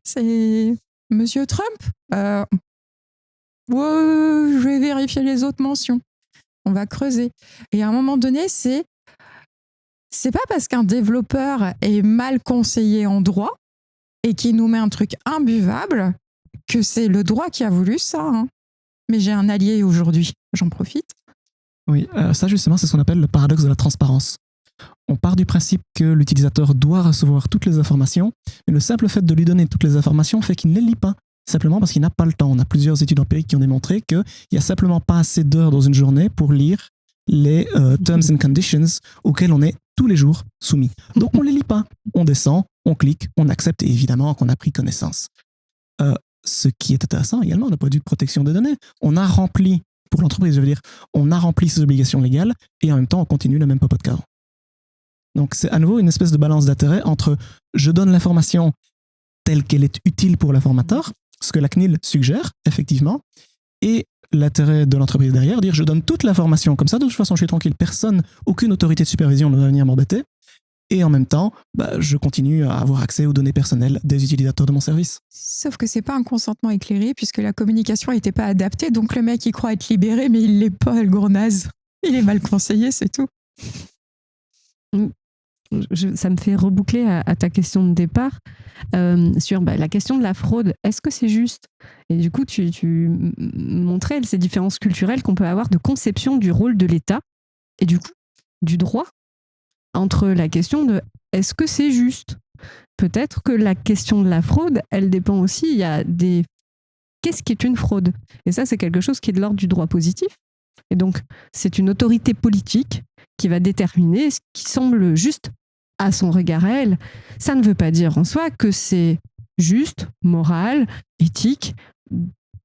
C'est Monsieur Trump ? Je vais vérifier les autres mentions. On va creuser. Et à un moment donné, c'est pas parce qu'un développeur est mal conseillé en droit et qui nous met un truc imbuvable que c'est le droit qui a voulu ça. Hein. Mais j'ai un allié aujourd'hui. J'en profite. Oui, ça justement, c'est ce qu'on appelle le paradoxe de la transparence. On part du principe que l'utilisateur doit recevoir toutes les informations, mais le simple fait de lui donner toutes les informations fait qu'il ne les lit pas, simplement parce qu'il n'a pas le temps. On a plusieurs études empiriques qui ont démontré qu'il n'y a simplement pas assez d'heures dans une journée pour lire les terms and conditions auxquels on est tous les jours soumis. Donc on ne les lit pas, on descend, on clique, on accepte, et évidemment qu'on a pris connaissance. Ce qui est intéressant également d'un point de vue de protection des données, on a rempli, pour l'entreprise je veux dire, on a rempli ses obligations légales et en même temps on continue le même popote qu'avant. Donc c'est à nouveau une espèce de balance d'intérêt entre je donne l'information telle qu'elle est utile pour l'informateur, ce que la CNIL suggère effectivement, et l'intérêt de l'entreprise derrière, dire je donne toute l'information, comme ça de toute façon je suis tranquille, aucune autorité de supervision ne va venir m'embêter. Et en même temps, je continue à avoir accès aux données personnelles des utilisateurs de mon service. Sauf que c'est pas un consentement éclairé puisque la communication n'était pas adaptée. Donc le mec, il croit être libéré, mais il l'est pas, le gros naze. Il est mal conseillé, c'est tout. Ça me fait reboucler à ta question de départ sur la question de la fraude. Est-ce que c'est juste ? Et du coup, tu montrais ces différences culturelles qu'on peut avoir de conception du rôle de l'État et du coup, du droit entre la question de est-ce que c'est juste ? Peut-être que la question de la fraude, elle dépend aussi, il y a des... Qu'est-ce qui est une fraude ? Et ça, c'est quelque chose qui est de l'ordre du droit positif. Et donc, c'est une autorité politique qui va déterminer ce qui semble juste à son regard à elle. Ça ne veut pas dire en soi que c'est juste, moral, éthique.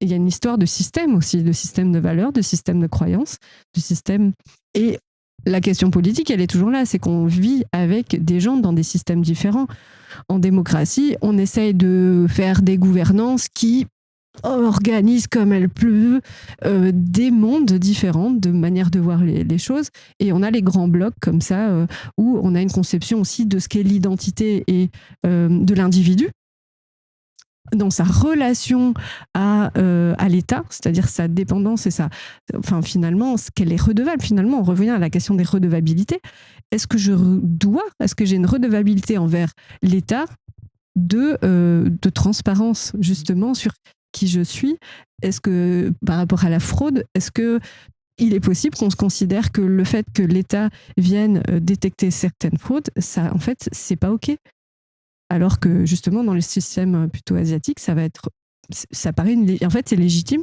Il y a une histoire de système aussi, de système de valeurs, de système de croyances, de système... Et la question politique, elle est toujours là. C'est qu'on vit avec des gens dans des systèmes différents. En démocratie, on essaye de faire des gouvernances qui organisent comme elles peuvent des mondes différents de manière de voir les choses. Et on a les grands blocs comme ça, où on a une conception aussi de ce qu'est l'identité et de l'individu dans sa relation à l'État, c'est-à-dire sa dépendance et finalement, ce qu'elle est redevable. Finalement, on revient à la question des redevabilités. Est-ce que j'ai une redevabilité envers l'État de transparence, justement, sur qui je suis? Est-ce que, par rapport à la fraude, est-ce que il est possible qu'on se considère que le fait que l'État vienne détecter certaines fraudes, ça, en fait, c'est pas OK? Alors que, justement, dans les systèmes plutôt asiatiques, ça paraît en fait, c'est légitime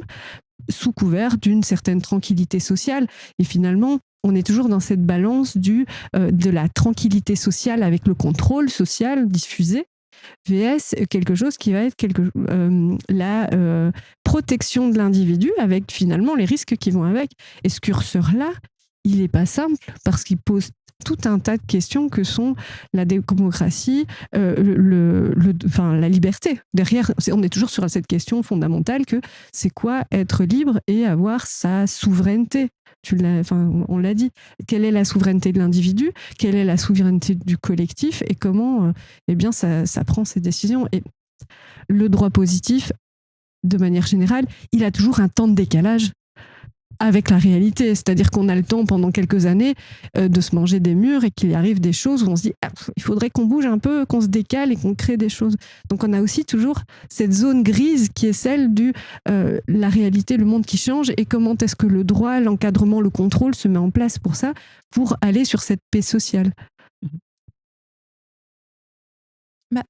sous couvert d'une certaine tranquillité sociale. Et finalement, on est toujours dans cette balance de la tranquillité sociale avec le contrôle social diffusé, VS quelque chose qui va être la protection de l'individu avec finalement les risques qui vont avec. Et ce curseur-là, il n'est pas simple parce qu'il pose tout un tas de questions que sont la démocratie, la liberté. Derrière, on est toujours sur cette question fondamentale que c'est quoi être libre et avoir sa souveraineté. On l'a dit. Quelle est la souveraineté de l'individu ? Quelle est la souveraineté du collectif ? Et comment ça prend ces décisions ? Et le droit positif, de manière générale, il a toujours un temps de décalage avec la réalité. C'est-à-dire qu'on a le temps pendant quelques années de se manger des murs et qu'il arrive des choses où on se dit il faudrait qu'on bouge un peu, qu'on se décale et qu'on crée des choses. Donc on a aussi toujours cette zone grise qui est celle la réalité, le monde qui change et comment est-ce que le droit, l'encadrement, le contrôle se met en place pour ça, pour aller sur cette paix sociale.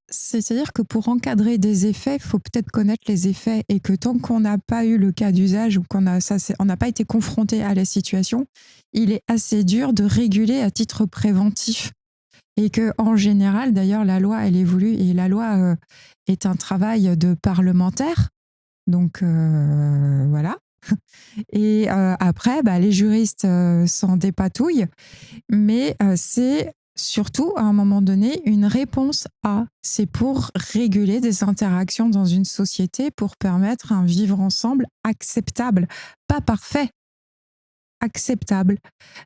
C'est-à-dire que pour encadrer des effets, il faut peut-être connaître les effets et que tant qu'on n'a pas eu le cas d'usage ou on n'a pas été confronté à la situation, il est assez dur de réguler à titre préventif. Et qu'en général, d'ailleurs, la loi, elle évolue et la loi est un travail de parlementaire. Donc, voilà. Et après, les juristes s'en dépatouillent. Mais c'est... surtout, à un moment donné, une réponse c'est pour réguler des interactions dans une société pour permettre un vivre ensemble acceptable, pas parfait, acceptable.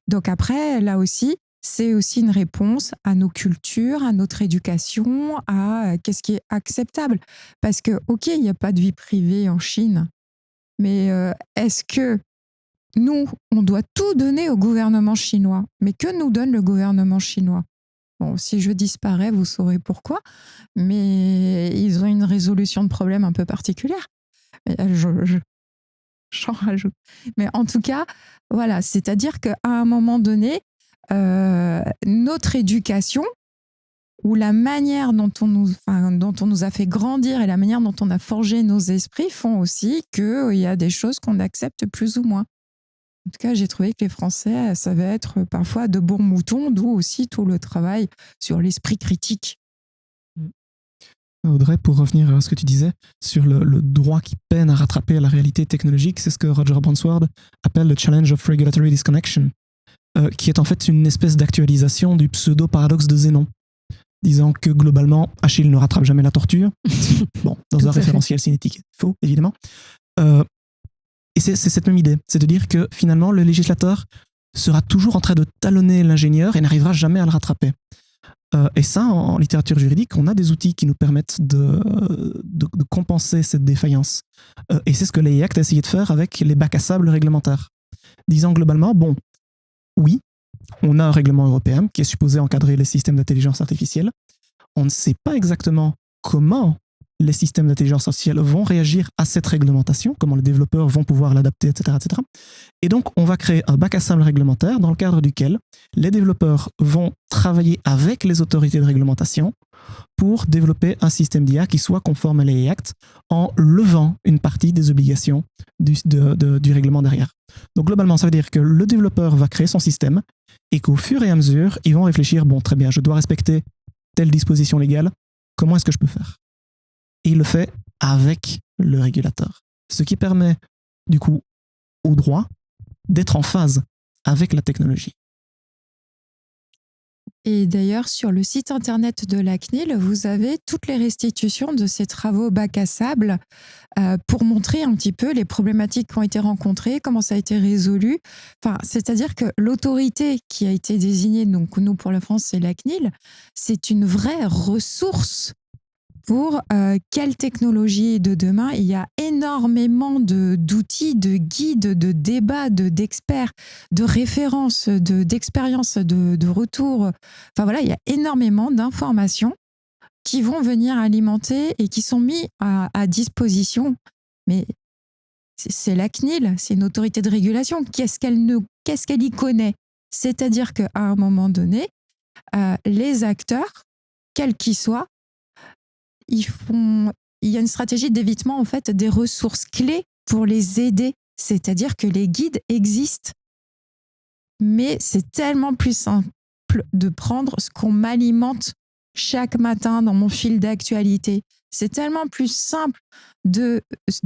Donc après, là aussi, c'est aussi une réponse à nos cultures, à notre éducation, à qu'est-ce qui est acceptable. Parce que, OK, il n'y a pas de vie privée en Chine, mais est-ce que nous, on doit tout donner au gouvernement chinois. Mais que nous donne le gouvernement chinois ? Bon, si je disparais, vous saurez pourquoi. Mais ils ont une résolution de problème un peu particulière. J'en rajoute. Mais en tout cas, voilà, c'est-à-dire qu'à un moment donné, notre éducation ou la manière dont on nous a fait grandir et la manière dont on a forgé nos esprits font aussi qu'il y a des choses qu'on accepte plus ou moins. En tout cas, j'ai trouvé que les Français savaient être parfois de bons moutons, d'où aussi tout le travail sur l'esprit critique. Audrey, pour revenir à ce que tu disais sur le droit qui peine à rattraper la réalité technologique, c'est ce que Roger Bransword appelle le Challenge of Regulatory Disconnection, qui est en fait une espèce d'actualisation du pseudo-paradoxe de Zénon, disant que globalement, Achille ne rattrape jamais la tortue. Bon, dans un référentiel cinétique faux, évidemment. Et c'est cette même idée, c'est de dire que finalement, le législateur sera toujours en train de talonner l'ingénieur et n'arrivera jamais à le rattraper. Et ça, en littérature juridique, on a des outils qui nous permettent de compenser cette défaillance. Et c'est ce que l'AI Act a essayé de faire avec les bacs à sable réglementaires. Disant globalement, bon, oui, on a un règlement européen qui est supposé encadrer les systèmes d'intelligence artificielle. On ne sait pas exactement comment les systèmes d'intelligence artificielle vont réagir à cette réglementation, comment les développeurs vont pouvoir l'adapter, etc., etc. Et donc, on va créer un bac à sable réglementaire dans le cadre duquel les développeurs vont travailler avec les autorités de réglementation pour développer un système d'IA qui soit conforme à l'AI Act en levant une partie des obligations du règlement derrière. Donc, globalement, ça veut dire que le développeur va créer son système et qu'au fur et à mesure, ils vont réfléchir, bon, très bien, je dois respecter telle disposition légale, comment est-ce que je peux faire ? Et il le fait avec le régulateur. Ce qui permet, du coup, au droit d'être en phase avec la technologie. Et d'ailleurs, sur le site internet de la CNIL, vous avez toutes les restitutions de ces travaux bac à sable pour montrer un petit peu les problématiques qui ont été rencontrées, comment ça a été résolu. Enfin, c'est-à-dire que l'autorité qui a été désignée, donc nous pour la France, c'est la CNIL, c'est une vraie ressource pour quelle technologie de demain. Il y a énormément d'outils, de guides, de débats, d'experts, de références, d'expériences, de retours. Enfin voilà, il y a énormément d'informations qui vont venir alimenter et qui sont mis à disposition. Mais c'est la CNIL, c'est une autorité de régulation. Qu'est-ce qu'elle y connaît ? C'est-à-dire qu'à un moment donné, les acteurs, quels qu'ils soient, il y a une stratégie d'évitement en fait des ressources clés pour les aider. C'est-à-dire que les guides existent, mais c'est tellement plus simple de prendre ce qu'on m'alimente chaque matin dans mon fil d'actualité. C'est tellement plus simple de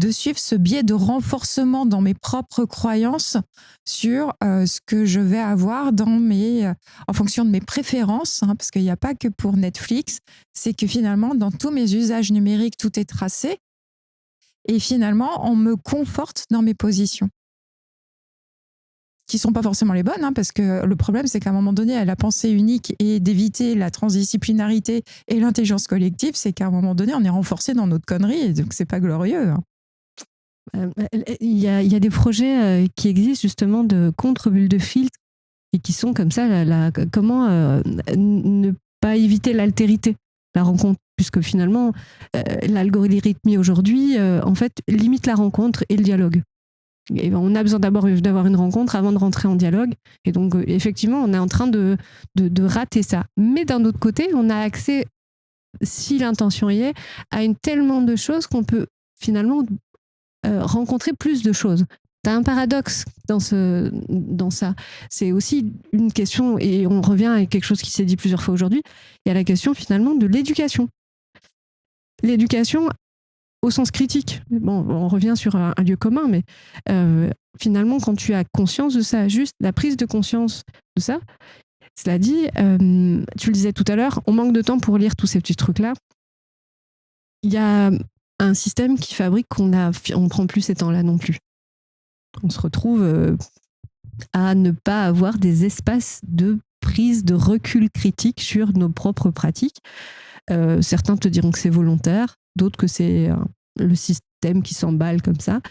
suivre ce biais de renforcement dans mes propres croyances sur ce que je vais avoir en fonction de mes préférences, hein, parce qu'il n'y a pas que pour Netflix, c'est que finalement, dans tous mes usages numériques, tout est tracé et finalement, on me conforte dans mes positions qui ne sont pas forcément les bonnes, hein, parce que le problème, c'est qu'à un moment donné, la pensée unique et d'éviter la transdisciplinarité et l'intelligence collective, c'est qu'à un moment donné, on est renforcé dans notre connerie, et donc c'est pas glorieux. Hein. Il y a des projets qui existent justement de contre-bulles de filtre et qui sont comme ça, comment ne pas éviter l'altérité, la rencontre, puisque finalement, l'algorithmie aujourd'hui, en fait, limite la rencontre et le dialogue. Et on a besoin d'abord d'avoir une rencontre avant de rentrer en dialogue. Et donc, effectivement, on est en train de rater ça. Mais d'un autre côté, on a accès, si l'intention y est, à tellement de choses qu'on peut finalement rencontrer plus de choses. Tu as un paradoxe dans ça. C'est aussi une question, et on revient à quelque chose qui s'est dit plusieurs fois aujourd'hui, il y a la question finalement de l'éducation. L'éducation au sens critique. Bon, on revient sur un lieu commun, mais finalement, quand tu as conscience de ça, juste la prise de conscience de ça, cela dit, tu le disais tout à l'heure, on manque de temps pour lire tous ces petits trucs-là. Il y a un système qui fabrique qu'on ne prend plus ces temps-là non plus. On se retrouve à ne pas avoir des espaces de prise de recul critique sur nos propres pratiques. Certains te diront que c'est volontaire, d'autres que c'est le système qui s'emballe comme ça.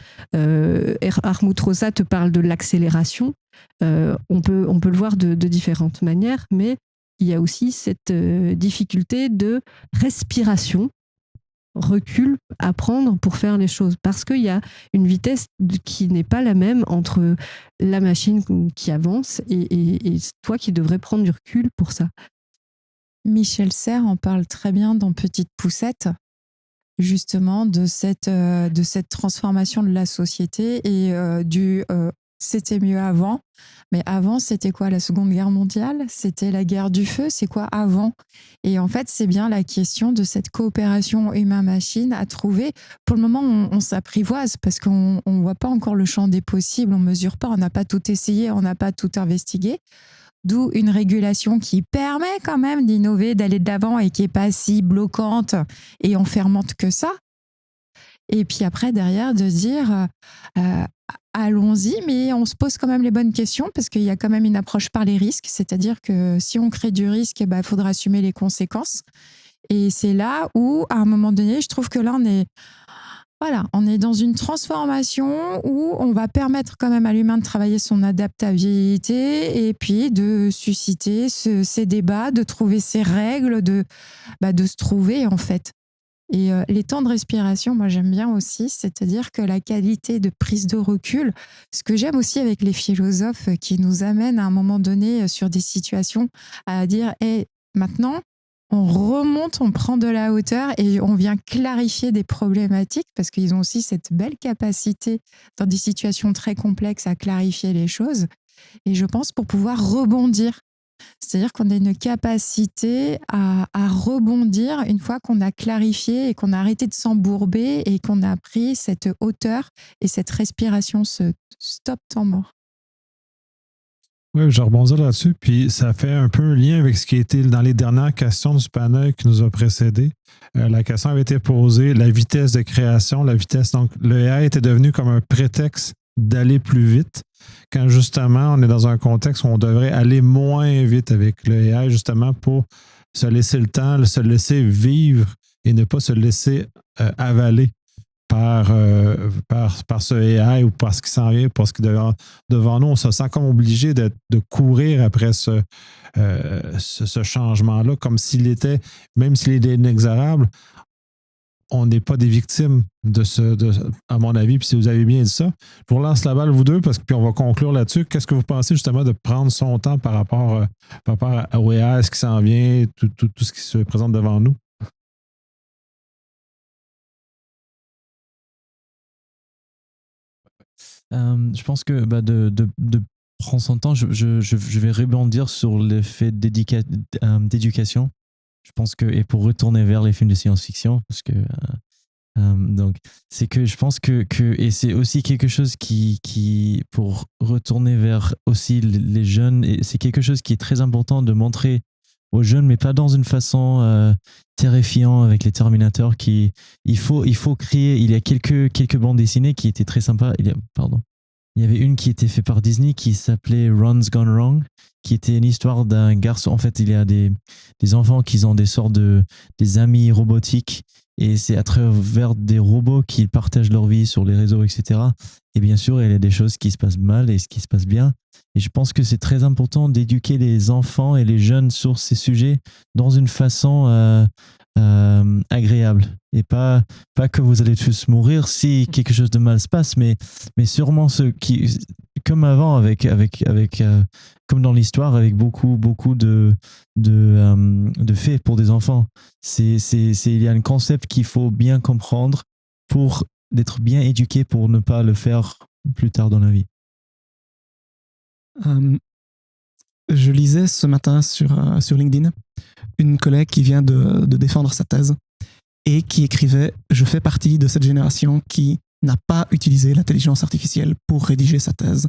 Hartmut Rosa te parle de l'accélération. On peut le voir de différentes manières, mais il y a aussi cette difficulté de respiration, recul à prendre pour faire les choses, parce qu'il y a une vitesse qui n'est pas la même entre la machine qui avance et toi qui devrais prendre du recul pour ça. Michel Serres en parle très bien dans Petite Poussette, justement de cette transformation de la société et c'était mieux avant. Mais avant, c'était quoi, la Seconde Guerre mondiale ? C'était la guerre du feu ? C'est quoi avant ? Et en fait, c'est bien la question de cette coopération humain-machine à trouver. Pour le moment, on s'apprivoise parce qu'on ne voit pas encore le champ des possibles, on ne mesure pas, on n'a pas tout essayé, on n'a pas tout investigué. D'où une régulation qui permet quand même d'innover, d'aller de l'avant et qui n'est pas si bloquante et enfermante que ça. Et puis après, derrière, de dire allons-y, mais on se pose quand même les bonnes questions parce qu'il y a quand même une approche par les risques, c'est-à-dire que si on crée du risque, il faudra assumer les conséquences. Et c'est là où, à un moment donné, je trouve que là, on est dans une transformation où on va permettre quand même à l'humain de travailler son adaptabilité et puis de susciter ces débats, de trouver ses règles, de se trouver en fait. Et les temps de respiration, moi j'aime bien aussi, c'est-à-dire que la qualité de prise de recul, ce que j'aime aussi avec les philosophes qui nous amènent à un moment donné sur des situations à dire maintenant, on remonte, on prend de la hauteur et on vient clarifier des problématiques parce qu'ils ont aussi cette belle capacité dans des situations très complexes à clarifier les choses. Et je pense pour pouvoir rebondir. C'est-à-dire qu'on a une capacité à rebondir une fois qu'on a clarifié et qu'on a arrêté de s'embourber et qu'on a pris cette hauteur et cette respiration, ce stop temps mort. Oui, je rebondis là-dessus, puis ça fait un peu un lien avec ce qui a été dans les dernières questions du panel qui nous a précédés. La question avait été posée, la vitesse de création, donc le AI était devenu comme un prétexte d'aller plus vite, quand justement on est dans un contexte où on devrait aller moins vite avec le AI, justement pour se laisser le temps, se laisser vivre et ne pas se laisser avaler par ce AI ou par ce qui s'en vient, parce que devant nous, on se sent comme obligé de courir après ce changement-là, comme s'il était, même s'il est inexorable, on n'est pas des victimes à mon avis, puis si vous avez bien dit ça. Je vous relance la balle, vous deux, puis on va conclure là-dessus. Qu'est-ce que vous pensez justement de prendre son temps par rapport au AI, ce qui s'en vient, tout ce qui se présente devant nous? Je pense que de prendre son temps, je vais rebondir sur l'effet d'éducation. Je pense que, et pour retourner vers les films de science-fiction, parce que donc c'est que je pense que et c'est aussi quelque chose qui pour retourner vers aussi les jeunes, et c'est quelque chose qui est très important de montrer aux jeunes, mais pas dans une façon terrifiante avec les Terminators. Il faut créer. Il y a quelques bandes dessinées qui étaient très sympas. Il y avait une qui était faite par Disney qui s'appelait Ron's Gone Wrong, qui était une histoire d'un garçon. En fait, il y a des enfants qui ont des sortes des amis robotiques, et c'est à travers des robots qu'ils partagent leur vie sur les réseaux, etc. Et bien sûr, il y a des choses qui se passent mal et ce qui se passe bien. Et je pense que c'est très important d'éduquer les enfants et les jeunes sur ces sujets dans une façon agréable. Et pas que vous allez tous mourir si quelque chose de mal se passe, mais sûrement ceux qui, comme avant, avec comme dans l'histoire, avec beaucoup de faits pour des enfants. Il y a un concept qu'il faut bien comprendre pour d'être bien éduqué pour ne pas le faire plus tard dans la vie. Je lisais ce matin sur LinkedIn une collègue qui vient de défendre sa thèse et qui écrivait « Je fais partie de cette génération qui n'a pas utilisé l'intelligence artificielle pour rédiger sa thèse. »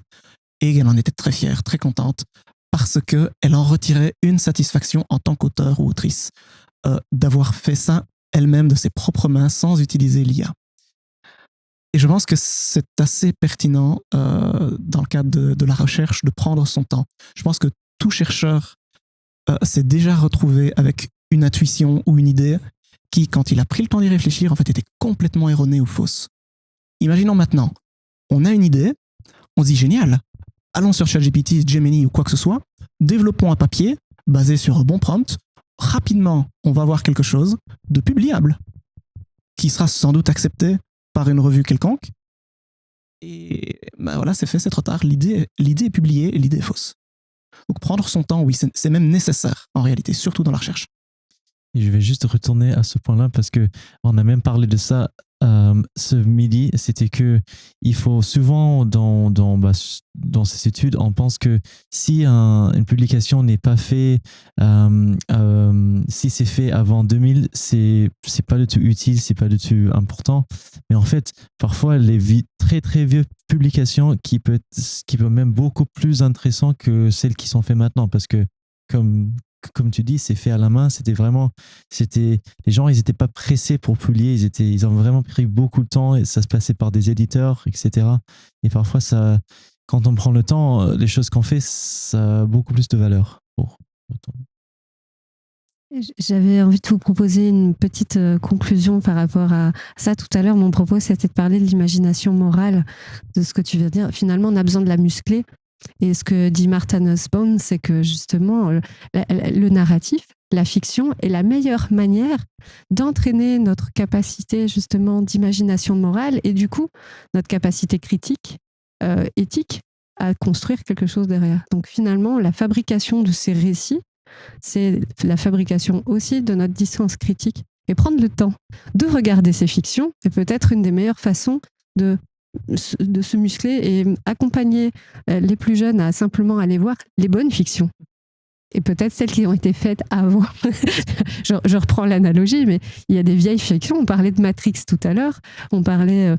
Et elle en était très fière, très contente, parce qu'elle en retirait une satisfaction en tant qu'auteur ou autrice, d'avoir fait ça elle-même de ses propres mains sans utiliser l'IA. Et je pense que c'est assez pertinent dans le cadre de la recherche de prendre son temps. Je pense que tout chercheur s'est déjà retrouvé avec une intuition ou une idée qui, quand il a pris le temps d'y réfléchir, en fait, était complètement erronée ou fausse. Imaginons maintenant, on a une idée, on se dit génial, allons sur ChatGPT, Gemini ou quoi que ce soit, développons un papier basé sur un bon prompt, rapidement, on va avoir quelque chose de publiable qui sera sans doute accepté par une revue quelconque. Et voilà, c'est fait, c'est trop tard. L'idée est publiée et l'idée est fausse. Donc prendre son temps, oui, c'est même nécessaire en réalité, surtout dans la recherche. Et je vais juste retourner à ce point-là parce qu'on a même parlé de ça ce midi. C'était que il faut souvent dans ces études, on pense que si une publication n'est pas faite, si c'est fait avant 2000, c'est pas du tout utile, c'est pas du tout important. Mais en fait, parfois les très très vieilles publications qui peut même beaucoup plus intéressant que celles qui sont faites maintenant, parce que comme comme tu dis, c'est fait à la main. Les gens, ils n'étaient pas pressés pour publier. Ils ont vraiment pris beaucoup de temps et ça se passait par des éditeurs, etc. Et parfois, quand on prend le temps, les choses qu'on fait, ça a beaucoup plus de valeur. J'avais envie de vous proposer une petite conclusion par rapport à ça. Tout à l'heure, mon propos, c'était de parler de l'imagination morale, de ce que tu viens de dire. Finalement, on a besoin de la muscler. Et ce que dit Martha Nussbaum, c'est que justement, le narratif, la fiction est la meilleure manière d'entraîner notre capacité justement d'imagination morale et du coup, notre capacité critique, éthique, à construire quelque chose derrière. Donc finalement, la fabrication de ces récits, c'est la fabrication aussi de notre distance critique. Et prendre le temps de regarder ces fictions est peut-être une des meilleures façons de se muscler et accompagner les plus jeunes à simplement aller voir les bonnes fictions. Et peut-être celles qui ont été faites avant. je reprends l'analogie, mais il y a des vieilles fictions. On parlait de Matrix tout à l'heure. On parlait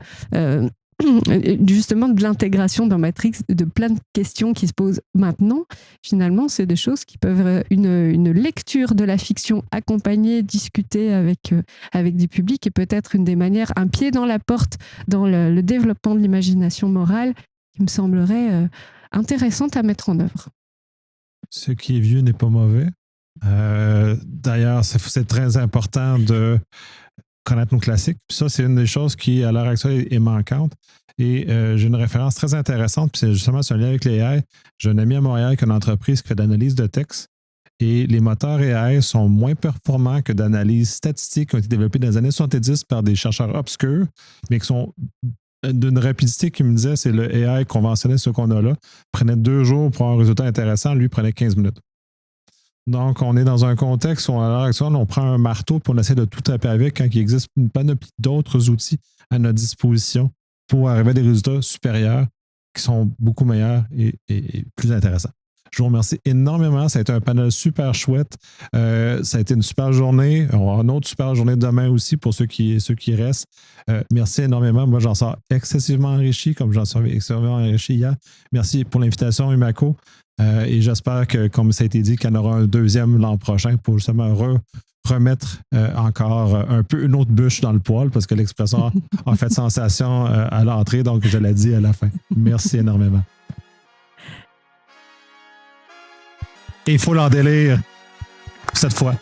justement de l'intégration dans Matrix, de plein de questions qui se posent maintenant. Finalement, c'est des choses qui peuvent une lecture de la fiction accompagnée, discutée avec des publics, et peut-être une des manières, un pied dans la porte dans le développement de l'imagination morale qui me semblerait intéressante à mettre en œuvre. Ce qui est vieux n'est pas mauvais. D'ailleurs, c'est très important de connaître nos classiques. Puis ça, c'est une des choses qui, à l'heure actuelle, est manquante. Et j'ai une référence très intéressante, puis c'est justement sur un lien avec les AI. J'ai un ami à Montréal qui a une entreprise qui fait d'analyse de texte. Et les moteurs AI sont moins performants que d'analyses statistiques qui ont été développées dans les années 70 par des chercheurs obscurs, mais qui sont d'une rapidité qui me disait, c'est le AI conventionnel, ce qu'on a là, prenait 2 jours pour avoir un résultat intéressant, lui prenait 15 minutes. Donc, on est dans un contexte où, à l'heure actuelle, on prend un marteau et on essaie de tout taper avec quand il existe une panoplie d'autres outils à notre disposition pour arriver à des résultats supérieurs qui sont beaucoup meilleurs et plus intéressants. Je vous remercie énormément. Ça a été un panel super chouette. Ça a été une super journée. On va avoir une autre super journée demain aussi pour ceux qui restent. Merci énormément. Moi, j'en sors excessivement enrichi, comme j'en suis excessivement enrichi hier. Merci pour l'invitation, Umako. Et j'espère que, comme ça a été dit, qu'il y en aura un deuxième l'an prochain pour justement remettre encore un peu une autre bûche dans le poêle parce que l'expression a fait sensation à l'entrée, donc je l'ai dit à la fin. Merci énormément. Et il faut l'en délire cette fois.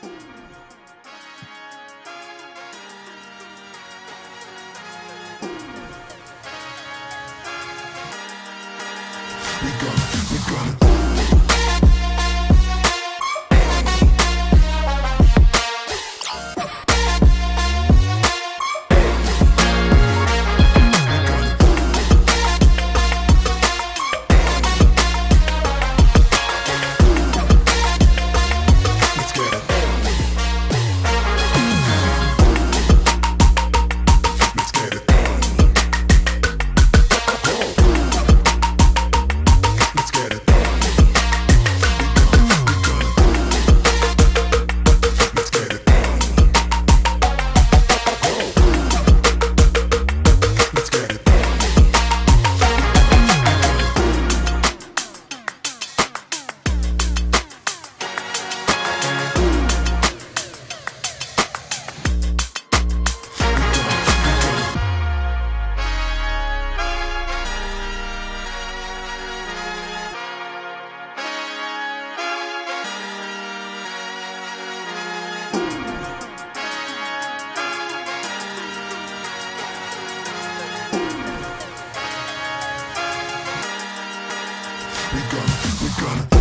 We're gonna